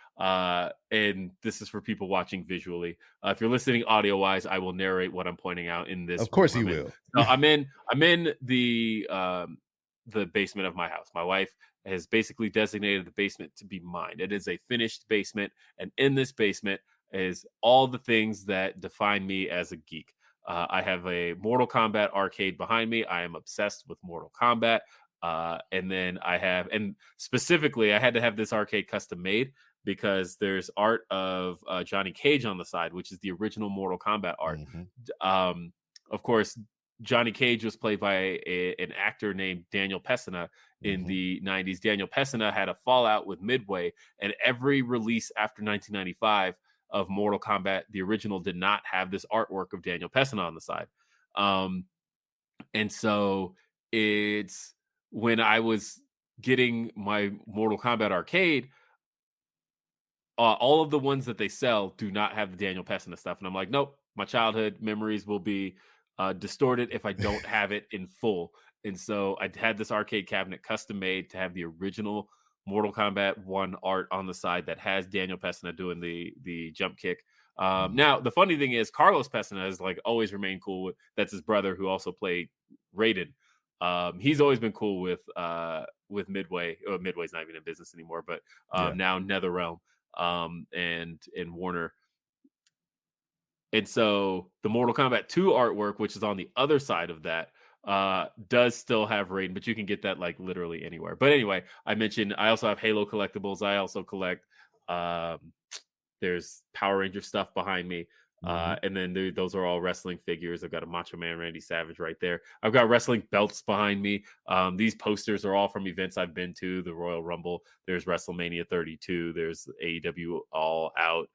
And this is for people watching visually. If you're listening audio wise, I will narrate what I'm pointing out in this Of room course he I'm in. will. So I'm in the basement of my house. My wife has basically designated the basement to be mine. It is a finished basement, and in this basement is all the things that define me as a geek. I have a Mortal Kombat arcade behind me. I am obsessed with Mortal Kombat. And then and specifically, I had to have this arcade custom made because there's art of Johnny Cage on the side, which is the original Mortal Kombat art. Mhm. Um, of course, Johnny Cage was played by an actor named Daniel Pesina in Mhm. the 90s. Daniel Pesina had a fallout with Midway, and every release after 1995 of Mortal Kombat, the original, did not have this artwork of Daniel Pesina on the side. Um, and so it's when I was getting my Mortal Kombat arcade, all of the ones that they sell do not have the Daniel Pesina stuff. And I'm like, nope, my childhood memories will be distorted if I don't have it in full. And so I had this arcade cabinet custom made to have the original Mortal Kombat 1 art on the side that has Daniel Pesina doing the jump kick. Mhm. Now, the funny thing is, Carlos Pesina has like always remained cool that's his brother who also played Raiden. He's always been cool with Midway. Midway's not even in business anymore, but Yeah. now NetherRealm and Warner. And so the Mortal Kombat 2 artwork, which is on the other side of that, does still have Raiden, but you can get that like literally anywhere. But anyway, I mentioned I also have Halo collectibles. I also collect there's Power Ranger stuff behind me. Mhm. And then those are all wrestling figures. I've got a Macho Man Randy Savage right there. I've got wrestling belts behind me. These posters are all from events I've been to, the Royal Rumble. There's WrestleMania 32. There's AEW All Out.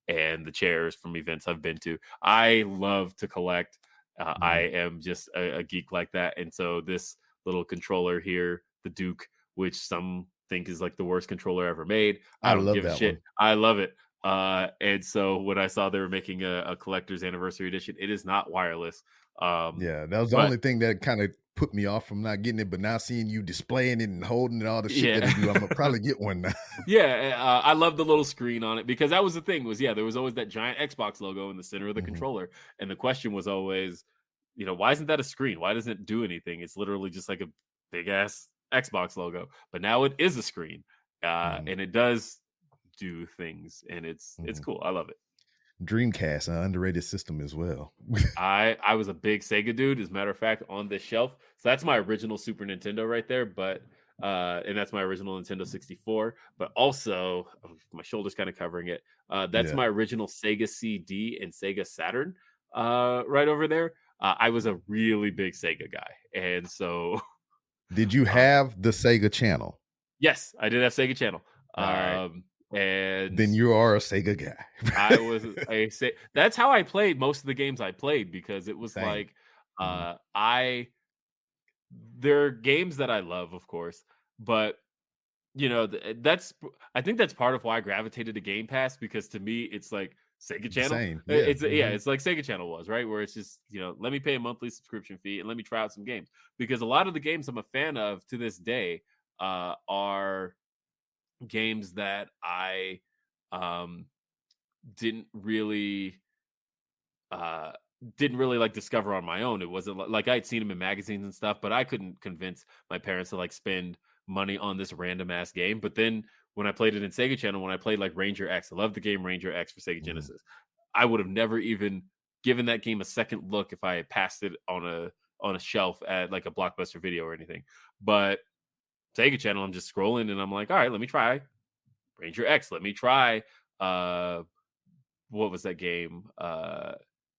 And the chairs from events I've been to. I love to collect. I Mhm. am just a geek like that. And so this little controller here, the Duke, which some think is like the worst controller ever made. I I don't love give a that shit. one. I love it. And so when I saw they were making a collector's anniversary edition, it is not wireless. Yeah, that was the But only thing that kind of put me off from not getting it. But now seeing you displaying it and holding it, all the shit that yeah. it do, I'm gonna probably get one now. Yeah, I love the little screen on it because that was the thing was, yeah, there was always that giant Xbox logo in the center of the Mhm, controller. And the question was always, why isn't that a screen? Why doesn't it do anything? It's literally just like a big ass Xbox logo. But now it is a screen. mhm, And it does do things and it's mhm. cool. I love it. Dreamcast, an underrated system as well. I was a big Sega dude, as a matter of fact, on this shelf. So that's my original Super Nintendo right there, but and that's my original Nintendo 64. But also, my shoulder's kind of covering it. That's Yeah. my original Sega CD and Sega Saturn, right over there. I was a really big Sega guy, and so Did you um, have the Sega Channel? yes, I did have Sega Channel, All right. and Then you are a Sega guy. I was a say that's how I played most of the games I played because it was Same. like Mhm, I there are games that I love, of course, but I think that's part of why I gravitated to Game Pass because to me it's like Sega the Channel. same. Yeah. Yeah, Mhm, it's like Sega Channel was, right? Where it's just, let me pay a monthly subscription fee and let me try out some games. Because a lot of the games I'm a fan of to this day are games that I um didn't really uh like discover on my own. It wasn't like I'd seen them in magazines and stuff, but I couldn't convince my parents to like spend money on this random ass game. But then when I played it in Sega Channel, when I played like Ranger X, I love the game Ranger X for Sega mhm. Genesis. I would have never even given that game a second look if I had passed it on a shelf at like a Blockbuster Video or anything. But Sega Channel, I'm just scrolling and I'm like, all right, let me try Ranger X. Let me try what was that game?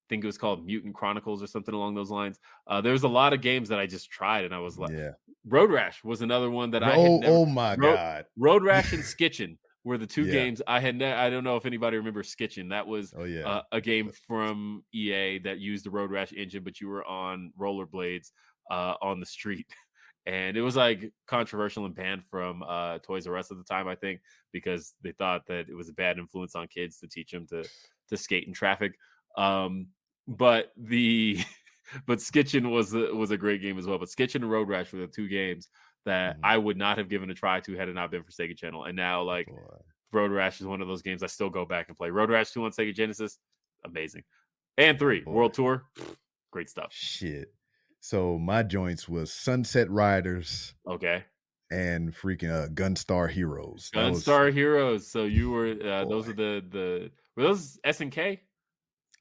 Think it was called Mutant Chronicles or something along those lines. There's a lot of games that I just tried, and I was like, Yeah. Road Rash was another one that I had Oh, never. oh my God. Road Rash and Skitchin were the two Yeah. games I had. I don't know if anybody remembers Skitchin. That was Oh yeah. a game from EA that used the Road Rash engine, but you were on rollerblades on the street. And it was like controversial and banned from Toys R Us at the time, I think, because they thought that it was a bad influence on kids to teach them to skate in traffic. Um, but the but Skitchin was a great game as well. But Skitchin and Road Rash were the two games that Mhm. I would not have given a try to had it not been for Sega Channel. And now like Boy. Road Rash is one of those games I still go back and play. Road Rash 2 on Sega Genesis, amazing. And Oh 3, boy. World Tour, great stuff. Shit. So my joints was Sunset Riders Okay. and freaking Gunstar Heroes. That was Gunstar Heroes. So you were those boy. are the were those SNK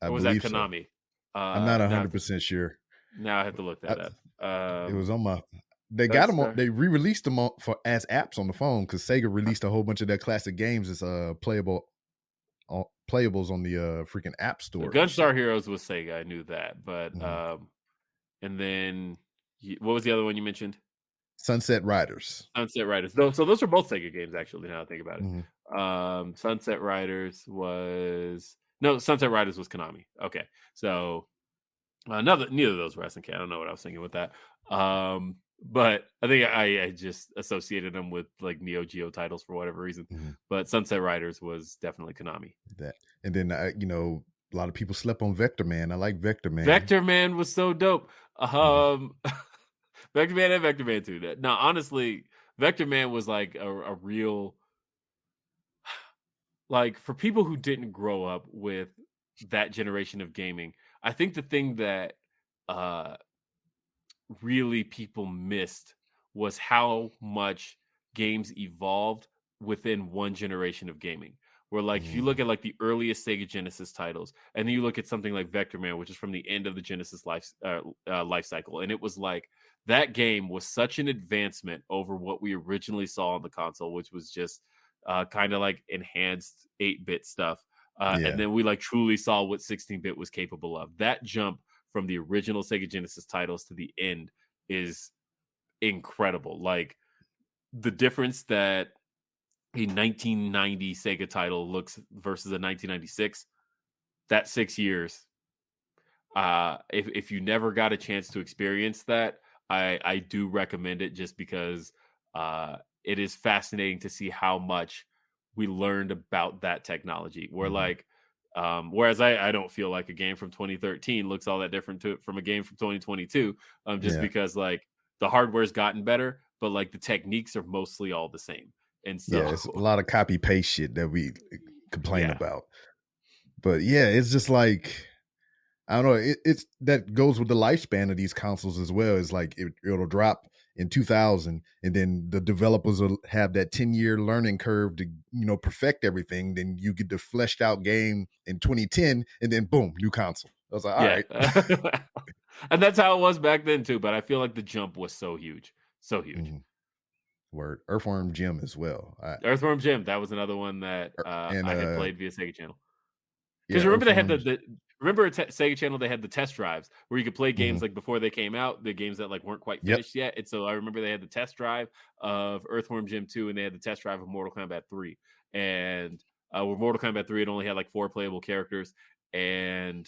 I or was that believe so. Konami? I'm not Now 100% sure. I have to look I, that up. it was on my. They got them. Gunstar. They re-released them for as apps on the phone because Sega released a whole bunch of their classic games as playables on the freaking App So Store and Gunstar shit. Heroes was Sega. I knew that, but Mhm. and then what was the other one you mentioned? Sunset Riders. Sunset Riders. So those are both Sega games, actually. Now I think about Mhm. it. Sunset Riders was no Sunset Riders was Konami. Okay, so neither of those were SNK. I don't know what I was thinking with that. But I think I just associated them with like Neo Geo titles for whatever reason. Mhm. But Sunset Riders was definitely Konami. That and then a lot of people slept on Vector Man. I like Vector Man. Vector Man was so dope. Mhm. Vector Man and Vector Man 2. Now, honestly, Vector Man was like a real like for people who didn't grow up with that generation of gaming. I think the thing that uh really people missed was how much games evolved within one generation of gaming. Where like if you look Mhm. at like the earliest Sega Genesis titles, and then you look at something like Vector Man, which is from the end of the Genesis life cycle, and it was like that game was such an advancement over what we originally saw on the console, which was just kind of like enhanced 8-bit stuff. And Yeah. then we like truly saw what 16-bit was capable of. That jump from the original Sega Genesis titles to the end is incredible. Like the difference that a 1990 Sega title looks versus a 1996, that 6 years. If you never got a chance to experience that, I do recommend it just because it is fascinating to see how much we learned about that technology. Where like, whereas I don't feel like a game from 2013 looks all that different from a game from 2022, just Yeah. because like the hardware's gotten better, but like the techniques are mostly all the same. And so, Yeah, it's a lot of copy paste shit that we complain Yeah. about. But yeah, it's just like, I don't know. It's that goes with the lifespan of these consoles as well. It's like it'll drop in 2000, and then the developers will have that 10-year learning curve to perfect everything. Then you get the fleshed out game in 2010, and then boom, new console. I was like, all right. And that's how it was back then too. But I feel like the jump was so huge, so huge. Word. Earthworm Jim as well. Earthworm Jim, that was another one that and I had played via Sega Channel. yeah, Because remember they had Earthworm. remember at Sega Channel they had the test drives where you could play games Mhm. like before they came out, the games that like weren't quite Yep. finished yet. And so I remember they had the test drive of Earthworm Jim 2, and they had the test drive of Mortal Kombat 3. And with Mortal Kombat 3, it only had like 4 playable characters and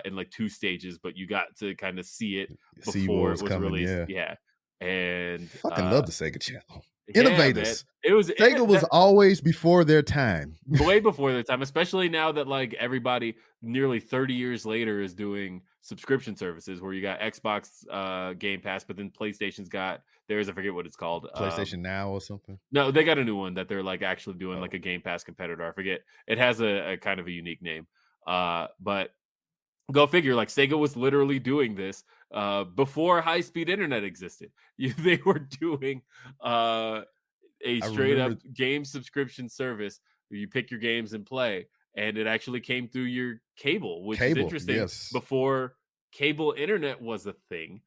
in like 2 stages, but you got to kind of see it See what before was it was coming. released. Yeah. And Fucking love the Sega Channel. yeah, man. Innovators. It was Sega was always before their time. way before their time, especially now that like everybody nearly 30 years later is doing subscription services where you got Xbox Game Pass, but then PlayStation's got theirs. I forget what it's called. PlayStation Now or something. No, they got a new one that they're like actually doing like a Game Pass competitor. I forget. It has a kind of a unique name. But go figure, like Sega was literally doing this before high-speed internet existed. They were doing a straight up game subscription service where you pick your games and play, and it actually came through your cable, which is interesting. Yes. Before cable internet was a thing,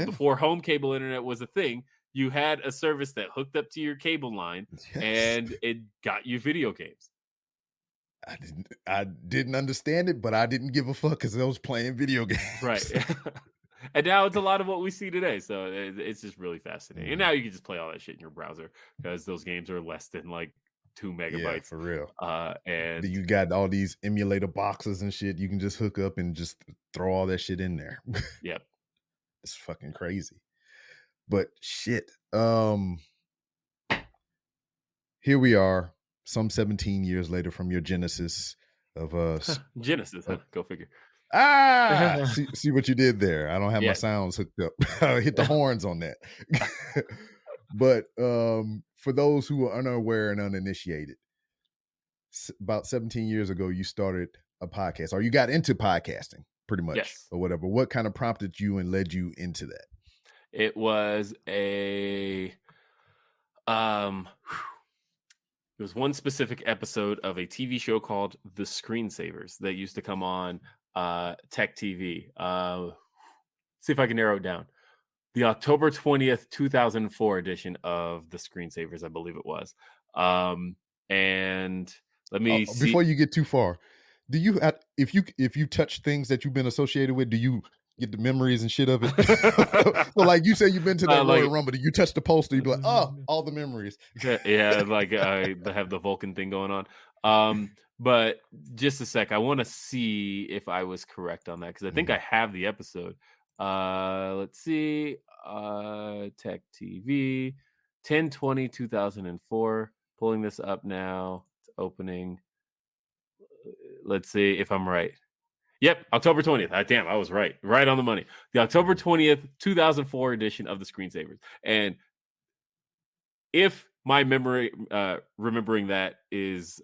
before home cable internet was a thing, you had a service that hooked up to your cable line, and it got you video games. I didn't understand it, but I didn't give a fuck because I was playing video games. Right. And now it's a lot of what we see today. So it's just really fascinating. And now you can just play all that shit in your browser because those games are less than like 2 megabytes. Yeah, for real. And you got all these emulator boxes and shit. You can just hook up and just throw all that shit in there. Yep. It's fucking crazy. But shit. Here we are, some 17 years later from your genesis of Genesis, huh? Go figure. See what you did there. I don't have my sounds hooked up. I hit the horns on that. But for those who are unaware and uninitiated, about 17 years ago, you started a podcast, or you got into podcasting pretty much, or whatever. What kind of prompted you and led you into that? It was it was one specific episode of a TV show called The Screensavers that used to come on Tech TV. See if I can narrow it down. The October 20th, 2004 edition of The Screensavers, I believe it was. And let me see. Before you get too far, do you if you touch things that you've been associated with, do you get the memories and shit of it? So like you say you've been to that Royal Rumble, do you touch the poster, you be like, oh, all the memories. Yeah, like I have the Vulcan thing going on. But just a sec, I want to see if I was correct on that because I think I have the episode. Let's see. Tech TV 10/20/2004. Pulling this up now. It's opening. Let's see if I'm right. Yep, October 20th. Damn, I was right. Right on the money. The October 20th, 2004 edition of The Screensavers. And if my memory, remembering that is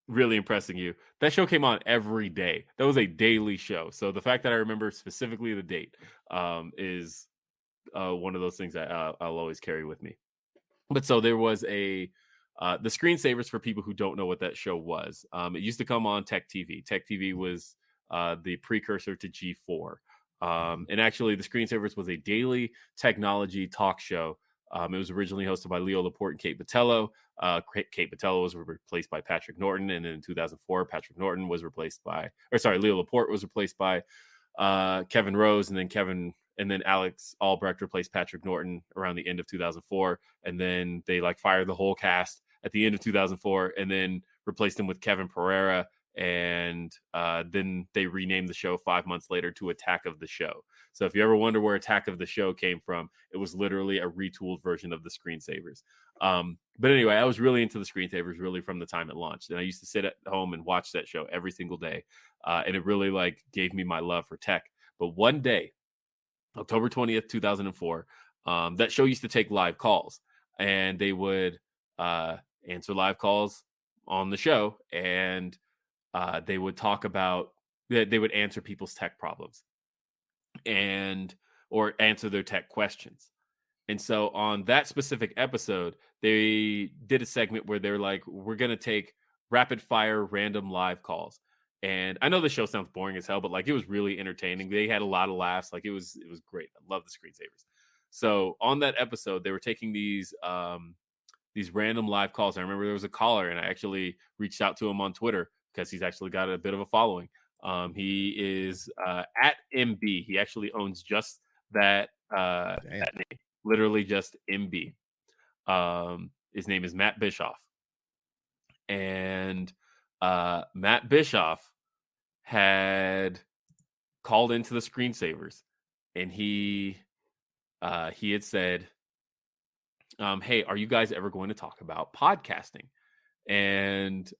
really impressing you, that show came on every day. That was a daily show. So the fact that I remember specifically the date is one of those things that I'll always carry with me. But so there was the Screensavers, for people who don't know what that show was. It used to come on Tech TV. Tech TV was the precursor to G4. And actually, the Screensavers was a daily technology talk show. It was originally hosted by Leo Laporte and Kate Botello. Kate Botello was replaced by Patrick Norton. And then in 2004, Patrick Norton was replaced by, Leo Laporte was replaced by Kevin Rose. And then Alex Albrecht replaced Patrick Norton around the end of 2004. And then they fired the whole cast at the end of 2004 and then replaced him with Kevin Pereira and then they renamed the show 5 months later to Attack of the Show. So if you ever wonder where Attack of the Show came from, it was literally a retooled version of the screensavers. But anyway, I was really into the screensavers really from the time it launched, and I used to sit at home and watch that show every single day, and it really like gave me my love for tech. But one day, October 20th, 2004, that show used to take live calls, and they would answer live calls on the show, and they would talk about, they would answer people's tech problems and or answer their tech questions. And so on that specific episode, they did a segment where they're like, we're going to take rapid fire random live calls. And I know the show sounds boring as hell, but like it was really entertaining. They had a lot of laughs. Like it was great. I love the screensavers. So on that episode, they were taking these random live calls. I remember there was a caller, and I actually reached out to him on Twitter because he's actually got a bit of a following. He is at MB. He actually owns just that name, literally just MB. His name is Matt Bischoff, and Matt Bischoff had called into the screensavers, and he had said, hey, are you guys ever going to talk about podcasting? And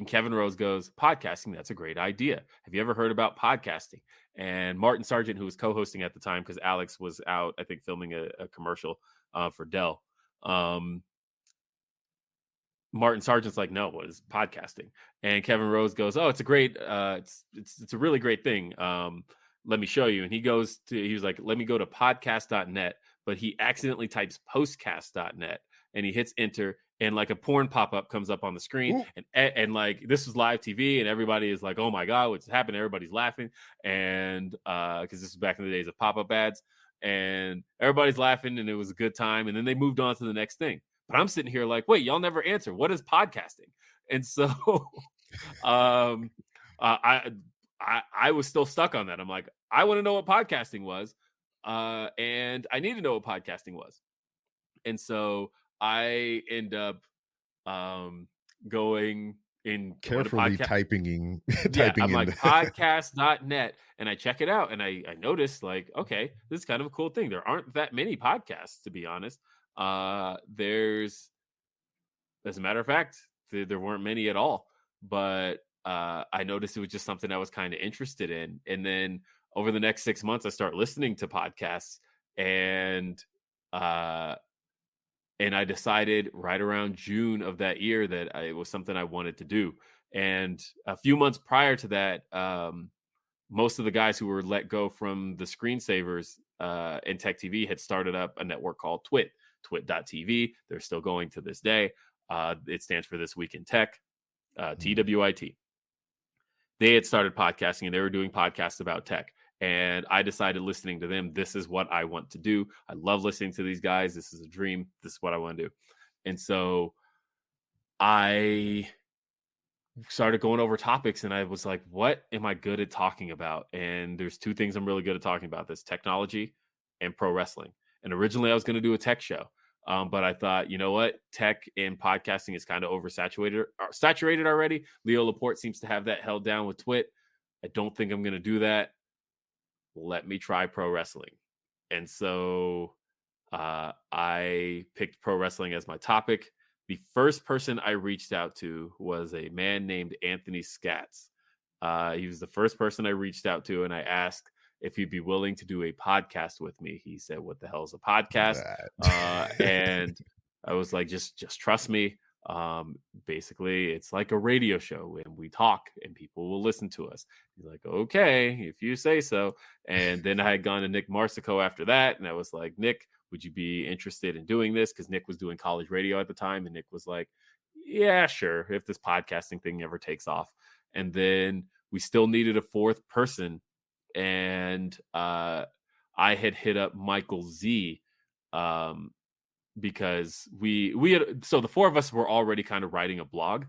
Kevin Rose goes, podcasting, that's a great idea. Have you ever heard about podcasting? And Martin Sargent, who was co-hosting at the time, because Alex was out, I think, filming a commercial for Dell. Martin Sargent's like, no, what is podcasting? And Kevin Rose goes, oh, it's a great, it's a really great thing. Let me show you. And he was like, let me go to podcast.net, but he accidentally types postcast.net, and he hits enter, and like a porn pop-up comes up on the screen. And like, this was live TV, and everybody is like, oh my God, what's happened? Everybody's laughing. And because this was back in the days of pop-up ads, and everybody's laughing, and it was a good time. And then they moved on to the next thing. But I'm sitting here like, wait, y'all never answer. What is podcasting? And so I was still stuck on that. I'm like, I want to know what podcasting was. And I need to know what podcasting was. And so I end up going in carefully typing I'm like in podcast.net, and I check it out, and I noticed like, okay, this is kind of a cool thing. There aren't that many podcasts, to be honest. There's, as a matter of fact, there weren't many at all, but I noticed it was just something I was kind of interested in. And then over the next 6 months, I start listening to podcasts, and I decided right around June of that year that it was something I wanted to do. And a few months prior to that, most of the guys who were let go from the screensavers in Tech TV had started up a network called twit.tv. They're still going to this day. It stands for This Week in Tech, TWIT. They had started podcasting, and they were doing podcasts about tech. And I decided, listening to them, this is what I want to do. I love listening to these guys. This is a dream. This is what I want to do. And so I started going over topics, and I was like, what am I good at talking about? And there's two things I'm really good at talking about: this technology and pro wrestling. And originally I was going to do a tech show. But I thought, you know what? Tech and podcasting is kind of saturated already. Leo Laporte seems to have that held down with Twit. I don't think I'm going to do that. Let me try pro wrestling. And so I picked pro wrestling as my topic. The first person I reached out to was a man named Anthony Scatz. He was the first person I reached out to, and I asked if he'd be willing to do a podcast with me. He said, what the hell is a podcast? And I was like, just trust me. Basically, it's like a radio show, and we talk, and people will listen to us. He's like, okay, if you say so. And then I had gone to Nick Marsico after that, and I was like, Nick, would you be interested in doing this? Because Nick was doing college radio at the time, and Nick was like, yeah, sure, if this podcasting thing ever takes off. And then we still needed a fourth person, and I had hit up Michael Z, because we had, so the four of us were already kind of writing a blog.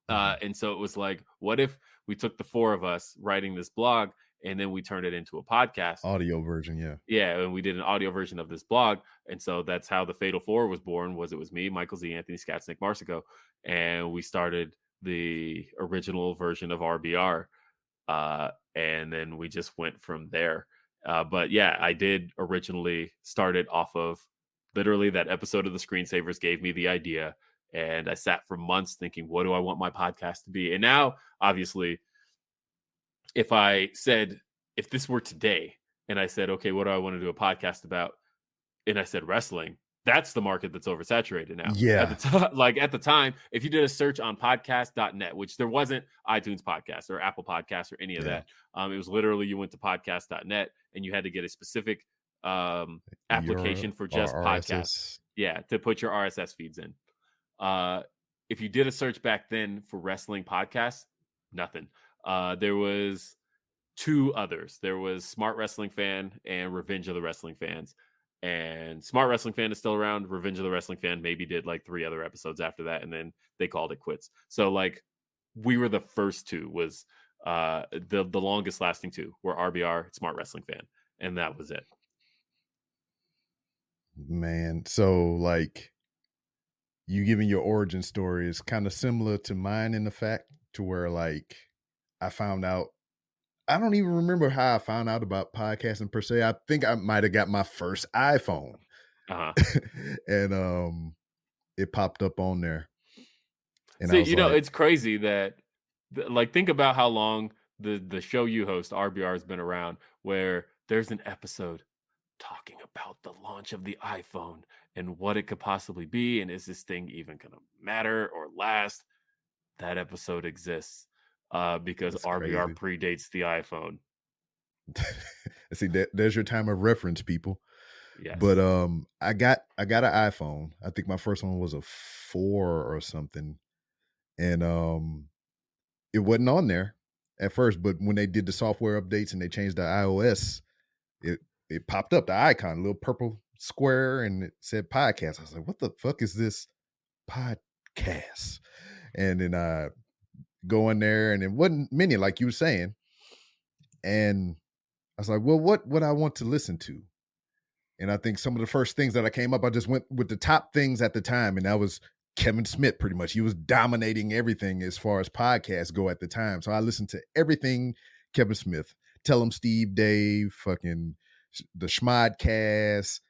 And so it was like, what if we took the four of us writing this blog, and then we turned it into a podcast audio version? Yeah. And we did an audio version of this blog. And so that's how the Fatal Four was born. It was me, Michael Z, Anthony Scatz, Nick Marsico. And we started the original version of RBR, and then we just went from there. But yeah, I did originally start it off of literally that episode of the Screensavers gave me the idea, and I sat for months thinking, what do I want my podcast to be? And now, obviously, if this were today, and I said, okay, what do I want to do a podcast about? And I said wrestling, that's the market that's oversaturated now. At the Yeah. time, at the time, if you did a search on podcast.net, which there wasn't iTunes podcast or Apple Podcasts or any of Yeah. that, it was literally you went to podcast.net and you had to get a specific application for just podcasts. RSS. Yeah, to put your RSS feeds in. If you did a search back then for wrestling podcasts, nothing. There was two others. There was Smart Wrestling Fan and Revenge of the Wrestling Fans. And Smart Wrestling Fan is still around. Revenge of the Wrestling Fan maybe did like 3 other episodes after that, and then they called it quits. So like we were the first two. Was the longest lasting two were RBR, Smart Wrestling Fan, and that was it. Man, so like you giving your origin story is kind of similar to mine in the fact to where like I found out. I don't even remember how I found out about podcasting per se. I think I might have got my first iPhone. And it popped up on there. And See, I was like, it's crazy that like think about how long the show you host, RBR, has been around, where there's an episode talking about the launch of the iPhone and what it could possibly be, and is this thing even gonna matter or last? That episode exists because that's RBR crazy. predates the iPhone. See, there's your time of reference, people. Yes. But I got an iPhone. I think my first one was a 4 or something. And it wasn't on there at first, but when they did the software updates and they changed the iOS, it popped up, the icon, a little purple square, and it said podcast. I was like, what the fuck is this podcast? And then I go in there, and it wasn't many, like you were saying. And I was like, well, what would I want to listen to? And I think some of the first things that I came up, I just went with the top things at the time. And that was Kevin Smith, pretty much. He was dominating everything as far as podcasts go at the time. So I listened to everything Kevin Smith. Tell Him Steve, Dave, fucking the Schmodcast,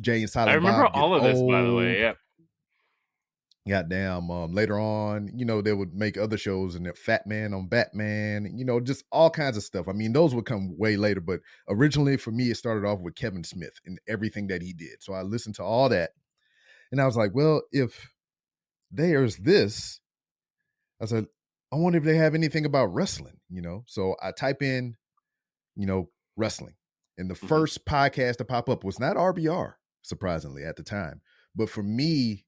Jay and Silent I remember Bob Get all of this, by the Old. way. Yeah. Goddamn. Later on, they would make other shows, and Fat Man on Batman, just all kinds of stuff. I mean, those would come way later, but originally for me, it started off with Kevin Smith and everything that he did. So I listened to all that, and I was like, well, if there's this, I said, I wonder if they have anything about wrestling, So I type in, wrestling, and the first podcast to pop up was not RBR, surprisingly at the time, but for me,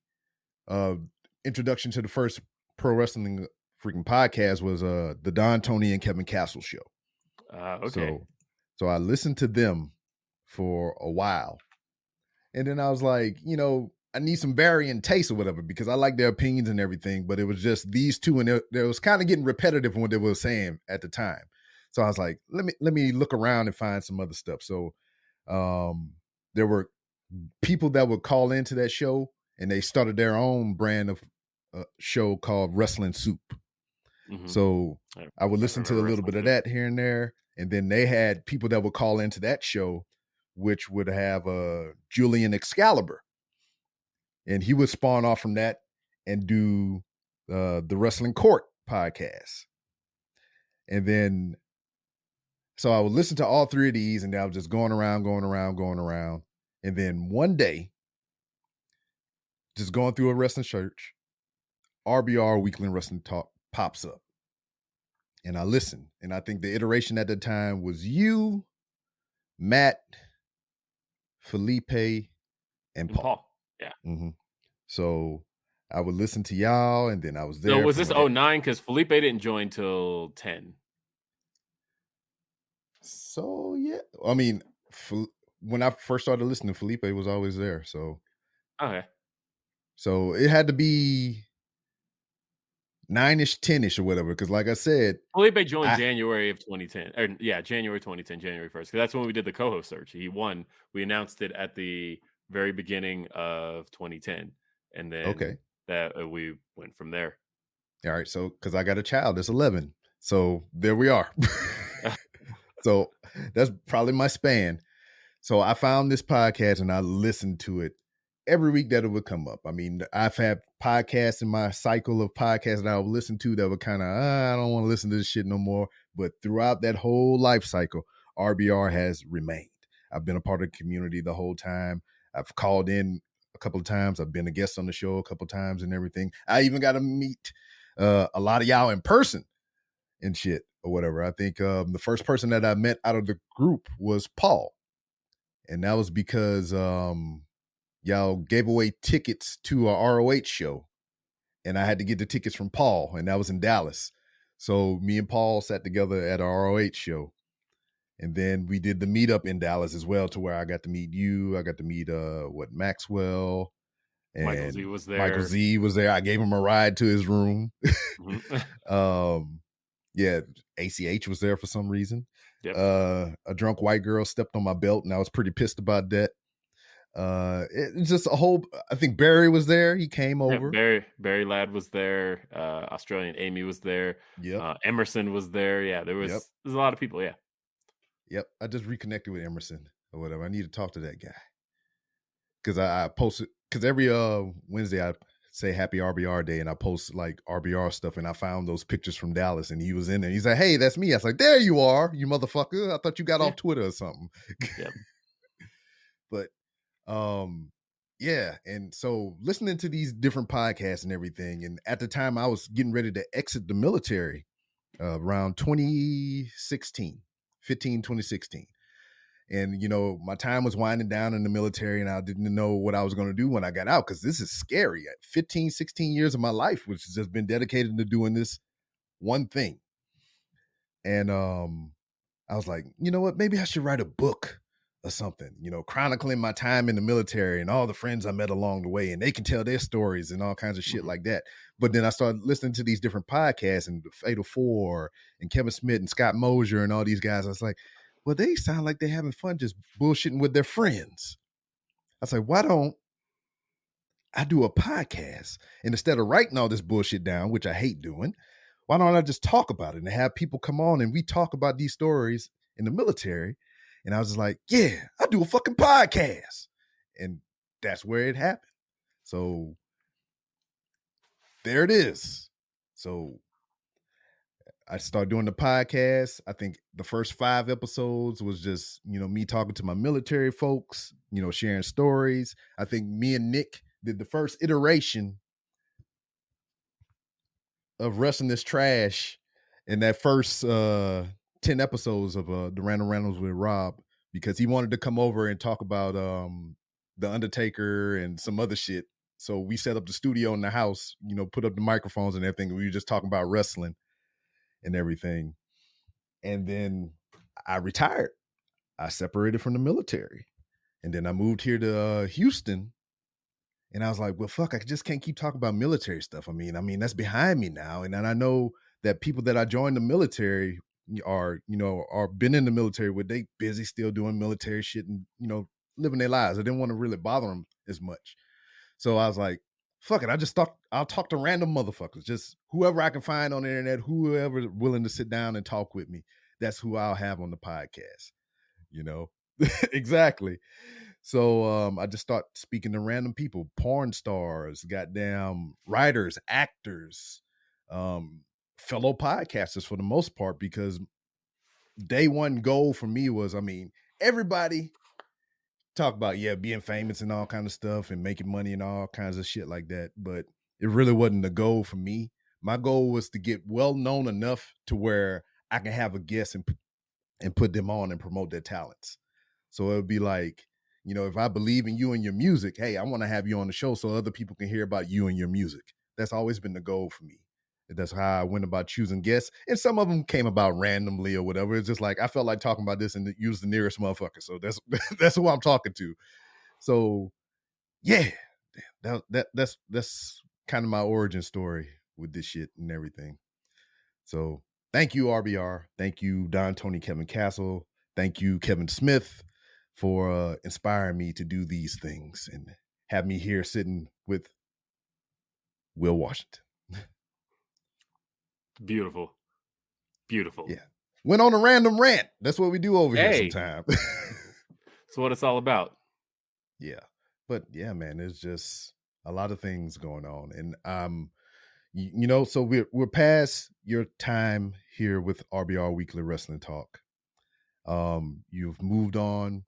introduction to the first pro wrestling freaking podcast was the Don, Tony, and Kevin Castle show. Okay. So I listened to them for a while, and then I was like, I need some varying taste or whatever, because I like their opinions and everything, but it was just these two, and it was kind of getting repetitive in what they were saying at the time. So I was like, let me look around and find some other stuff. So there were people that would call into that show, and they started their own brand of show called Wrestling Soup. So I would listen to a little bit of that here and there. And then they had people that would call into that show, which would have Julian Excalibur. And he would spawn off from that and do the Wrestling Court podcast. And then, so I would listen to all three of these, and I was just going around. And then one day, just going through a wrestling church, RBR Weekly Wrestling Talk pops up. And I listen. And I think the iteration at the time was you, Matt, Felipe, and Paul. Yeah. Mm-hmm. So I would listen to y'all, and then I was there. So was this 09? Because Felipe didn't join till 10. So yeah. I mean, when I first started listening, Felipe was always there. So okay. So it had to be 9-ish, 10-ish or whatever. Because like I said, Felipe joined January of 2010. January 2010, January 1st. Because that's when we did the co-host search. He won. We announced it at the very beginning of 2010. And then that we went from there. All right. So, because I got a child that's 11. So there we are. So that's probably my span. So I found this podcast and I listened to it every week that it would come up. I mean, I've had podcasts in my cycle of podcasts that I would listen to that were kind of, I don't want to listen to this shit no more. But throughout that whole life cycle, RBR has remained. I've been a part of the community the whole time. I've called in a couple of times. I've been a guest on the show a couple of times and everything. I even got to meet a lot of y'all in person and shit or whatever. I think the first person that I met out of the group was Paul. And that was because y'all gave away tickets to a ROH show. And I had to get the tickets from Paul, and that was in Dallas. So me and Paul sat together at a ROH show. And then we did the meetup in Dallas as well, to where I got to meet you. I got to meet Maxwell. And Michael Z was there. Michael Z was there. I gave him a ride to his room. Yeah, ACH was there for some reason. Yep. A drunk white girl stepped on my belt, and I was pretty pissed about that. It's just a whole. I think Barry was there. He came over. Barry Ladd was there. Australian Amy was there. Yep. Emerson was there. Yeah, there's a lot of people. Yeah. Yep. I just reconnected with Emerson or whatever. I need to talk to that guy because I posted, because every Wednesday I say Happy RBR Day and I post like RBR stuff, and I found those pictures from Dallas and he was in there. He's like, "Hey, that's me." I was like, "There you are, you motherfucker. I thought you got off Twitter or something." Yep. But yeah, and so listening to these different podcasts and everything, and at the time I was getting ready to exit the military around 2016. And, you know, my time was winding down in the military and I didn't know what I was going to do when I got out, because this is scary. 15, 16 years of my life, which has just been dedicated to doing this one thing. And I was like, you know what, maybe I should write a book or something, you know, chronicling my time in the military and all the friends I met along the way, and they can tell their stories and all kinds of shit like that. But then I started listening to these different podcasts and Fatal Four and Kevin Smith and Scott Mosier and all these guys. I was like, well, they sound like they're having fun just bullshitting with their friends. I was like, why don't I do a podcast? And instead of writing all this bullshit down, which I hate doing, why don't I just talk about it and have people come on and we talk about these stories in the military? And I was just like, yeah, I'll do a fucking podcast. And that's where it happened. So there it is. So I started doing the podcast. I think the first 5 episodes was just, you know, me talking to my military folks, you know, sharing stories. I think me and Nick did the first iteration of Wrestling This Trash in that first 10 episodes of the Random Randoms with Rob, because he wanted to come over and talk about The Undertaker and some other shit. So we set up the studio in the house, you know, put up the microphones and everything. We were just talking about wrestling and everything. And then I retired. I separated from the military. And then I moved here to Houston. And I was like, well, fuck, I just can't keep talking about military stuff. I mean, that's behind me now. And then I know that people that I joined the military are been in the military where they busy still doing military shit and, you know, living their lives. I didn't want to really bother them as much. So I was like, fuck it. I just thought I'll talk to random motherfuckers, just whoever I can find on the internet, whoever's willing to sit down and talk with me. That's who I'll have on the podcast, you know? Exactly. So I just start speaking to random people, porn stars, goddamn writers, actors, fellow podcasters for the most part, because day one goal for me was, I mean, everybody talk about, being famous and all kind of stuff and making money and all kinds of shit like that. But it really wasn't the goal for me. My goal was to get well known enough to where I can have a guest and put them on and promote their talents. So it would be like, you know, if I believe in you and your music, hey, I want to have you on the show so other people can hear about you and your music. That's always been the goal for me. That's how I went about choosing guests. And some of them came about randomly or whatever. It's just like, I felt like talking about this and use the nearest motherfucker. So that's who I'm talking to. So yeah, that's kind of my origin story with this shit and everything. So thank you, RBR. Thank you, Don, Tony, Kevin Castle. Thank you, Kevin Smith, for inspiring me to do these things and have me here sitting with Will Washington. Beautiful. Beautiful. Yeah. Went on a random rant. That's what we do over here Hey. sometime. That's what it's all about. Yeah. But yeah, man, there's just a lot of things going on. And you know, so we're past your time here with RBR Weekly Wrestling Talk. You've moved on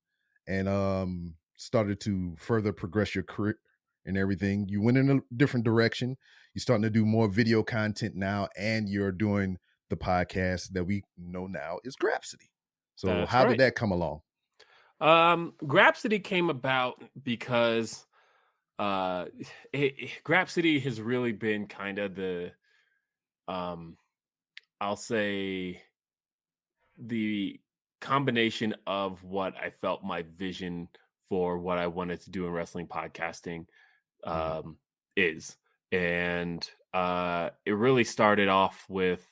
and started to further progress your career and everything. You went in a different direction. You're starting to do more video content now, and you're doing the podcast that we know now is Grapsody. So That's how did right. that come along? Grapsody came about because Grapsody has really been kind of the I'll say the combination of what I felt my vision for what I wanted to do in wrestling podcasting Mhm. is. And it really started off with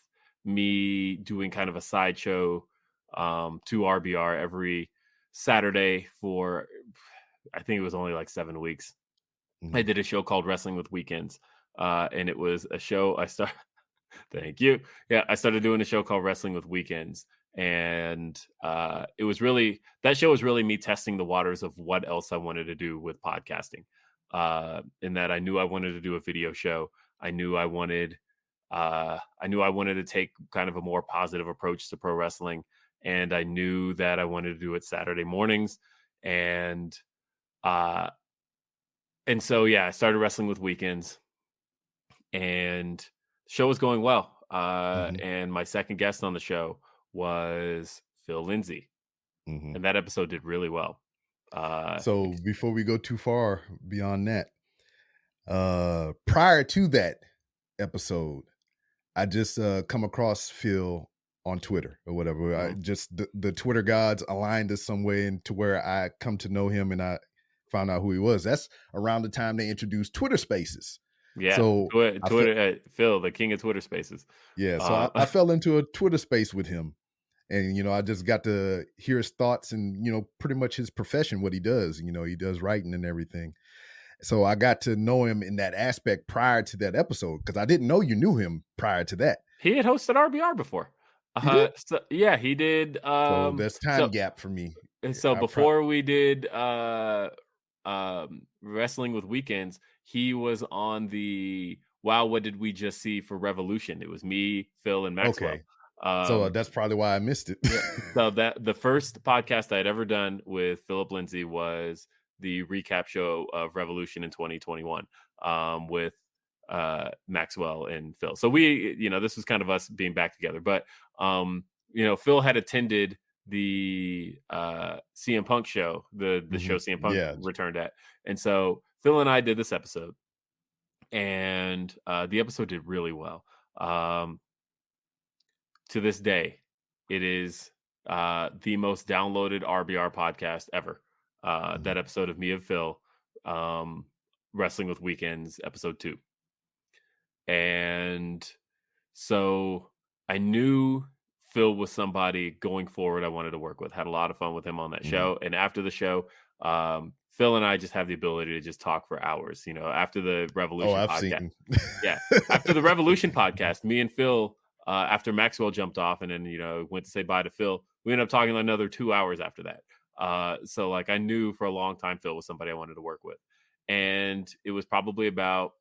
me doing kind of a sideshow to RBR every Saturday for, I think it was only like 7 weeks. I Mhm. did a show called Wrestling with Weekends. And it was a show I started. Thank you. Yeah, I started doing a show called Wrestling with Weekends, and it was really, that show was really me testing the waters of what else I wanted to do with podcasting. In that I knew I wanted to do a video show. I knew I wanted to take kind of a more positive approach to pro wrestling, and I knew that I wanted to do it Saturday mornings, and uh, and so yeah, I started Wrestling with Weekends, and the show was going well. Mhm. And my second guest on the show was Phil Lindsay, Mhm. and that episode did really well. So before we go too far beyond that, prior to that episode, I just come across Phil on Twitter or whatever. I Mhm. just the Twitter gods aligned us some way into where I come to know him and I found out who he was. That's around the time they introduced Twitter Spaces. Yeah, So I felt Twitter, Phil, the king of Twitter Spaces. yeah, so Uh, I fell into a Twitter space with him. And I just got to hear his thoughts and pretty much his profession, what he does. He does writing and everything. So I got to know him in that aspect prior to that episode because I didn't know you knew him prior to that. he had hosted RBR before. He did. So yeah, he did. So there's time gap for me. So I pro- before we did Wrestling with Weekends, he was on the Wow, what did we just see for Revolution? It was me, Phil, and Maxwell. okay. So Um, that's probably why I missed it. yeah. So that the first podcast I had ever done with Philip Lindsay was the recap show of Revolution in 2021 with Maxwell and Phil. So we, this was kind of us being back together. But Phil had attended the CM Punk show, the show Mhm. CM Punk Yeah. returned at, and so Phil and I did this episode, and the episode did really well. To this day, it is the most downloaded RBR podcast ever. Mhm. That episode of Me and Phil, um, Wrestling with Weekends, episode 2. And so I knew Phil was somebody going forward I wanted to work with. Had a lot of fun with him on that Mhm. show. And after the show, Phil and I just have the ability to just talk for hours. After the Oh, Revolution I've podcast, seen. yeah, after the Revolution podcast, me and Phil, after Maxwell jumped off and then, went to say bye to Phil, we ended up talking another 2 hours after that. So like I knew for a long time Phil was somebody I wanted to work with. And it was probably about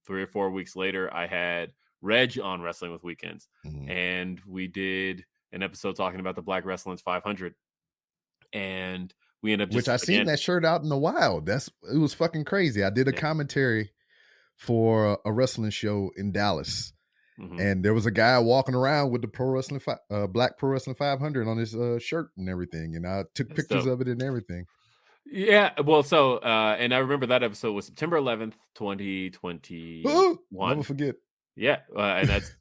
3 or 4 weeks later, I had Reg on Wrestling with Weekends. Mhm. And we did an episode talking about the Black Wrestling's 500. And we ended up Which I just, seen again, that shirt out in the wild. It was fucking crazy. I did a yeah. commentary for a wrestling show in Dallas. Mhm. And there was a guy walking around with the Black Pro Wrestling 500 on his shirt and everything. And I took That's pictures dope. of it and everything. Yeah, well, so and I remember that episode was September 11th, Never 2021. forget. Yeah, and that's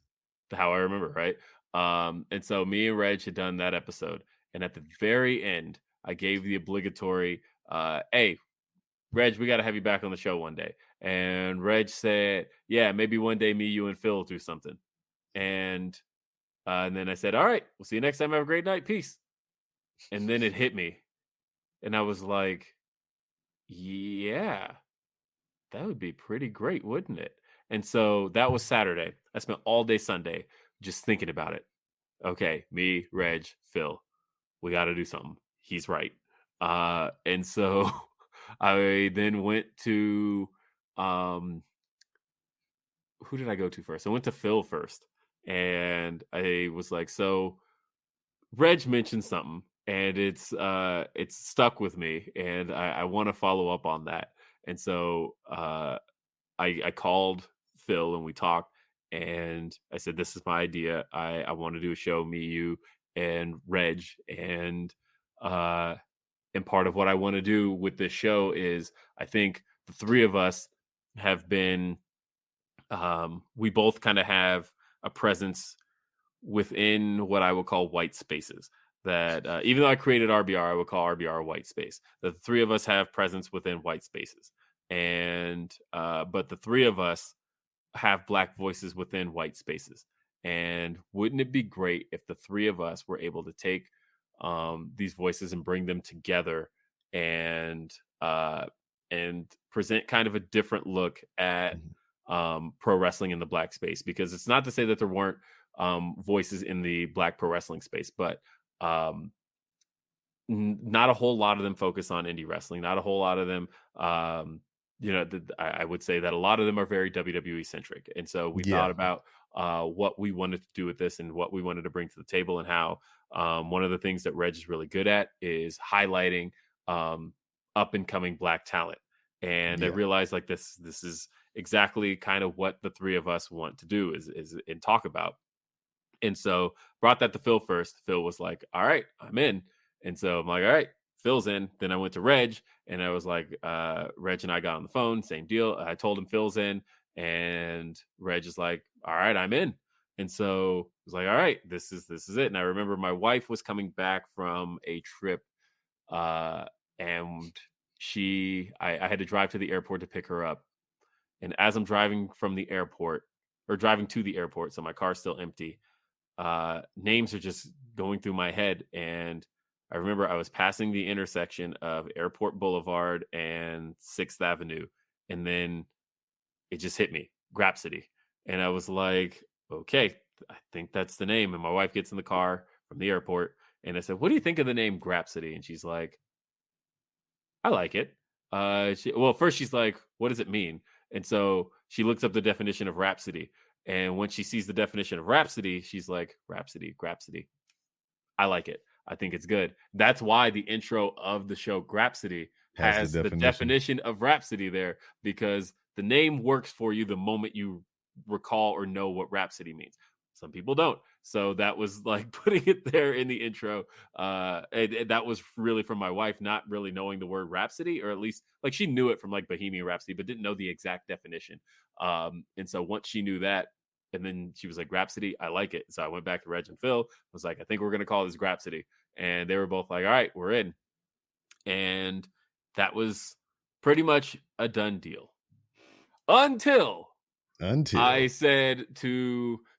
how I remember, right? And so me and Reg had done that episode, and at the very end, I gave the obligatory, "Hey, Reg, we got to have you back on the show one day." And Reg said, "Yeah, maybe one day, me, you, and Phil will do something." And then I said, "All right, we'll see you next time. Have a great night. Peace." And then it hit me, and I was like, "Yeah, that would be pretty great, wouldn't it?" And so that was Saturday. I spent all day Sunday just thinking about it. Okay, me, Reg, Phil, we got to do something. He's right. And so I then went to, who did I go to first? I went to Phil first. And I was like, so Reg mentioned something and it's stuck with me and I want to follow up on that. And so I called Phil and we talked and I said, this is my idea. I want to do a show, me, you, and Reg. Uh and part of what I want to do with this show is I think the three of us have been we both kind of have a presence within what I would call white spaces. That even though I created RBR, I would call RBR a white space. The three of us have presence within white spaces, and but the three of us have black voices within white spaces. And wouldn't it be great if the three of us were able to take these voices and bring them together and uh, and present kind of a different look at Mhm. pro wrestling in the black space? Because it's not to say that there weren't voices in the black pro wrestling space, but um, not a whole lot of them focus on indie wrestling. Not a whole lot of them, I would say that a lot of them are very WWE centric. And so we thought Yeah. about what we wanted to do with this and what we wanted to bring to the table, and how one of the things that Reg is really good at is highlighting um, up and coming black talent. And I Yeah. realized like this is exactly kind of what the three of us want to do is and talk about. And so brought that to Phil first. Phil was like, all right, I'm in. And so I'm like, all right, Phil's in. Then I went to Reg and I was like, Reg and I got on the phone, same deal. I told him Phil's in, and Reg is like, all right, I'm in. And so I was like, all right, this is it. And I remember my wife was coming back from a trip, uh, and I had to drive to the airport to pick her up. And as I'm driving from the airport, or driving to the airport, so my car's still empty, names are just going through my head. And I remember I was passing the intersection of Airport Boulevard and 6th Avenue. And then it just hit me, Grapsody. And I was like, okay, I think that's the name. And my wife gets in the car from the airport. And I said, what do you think of the name Grapsody? And she's like, I like it. Well, first she's like, what does it mean? And so she looks up the definition of rhapsody. And when she sees the definition of rhapsody, she's like, Rhapsody, Grapsody. I like it. I think it's good. That's why the intro of the show Grapsody Has the has the definition. definition of rhapsody there, because the name works for you the moment you recall or know what rhapsody means. Some people don't. So that was like putting it there in the intro. And that was really from my wife not really knowing the word rhapsody, or at least like she knew it from like Bohemian Rhapsody, but didn't know the exact definition. And so once she knew that, and then she was like, Rhapsody, I like it. So I went back to Reg and Phil, was like, I think we're going to call this Grapsody. And they were both like, all right, we're in. And that was pretty much a done deal until I Until. said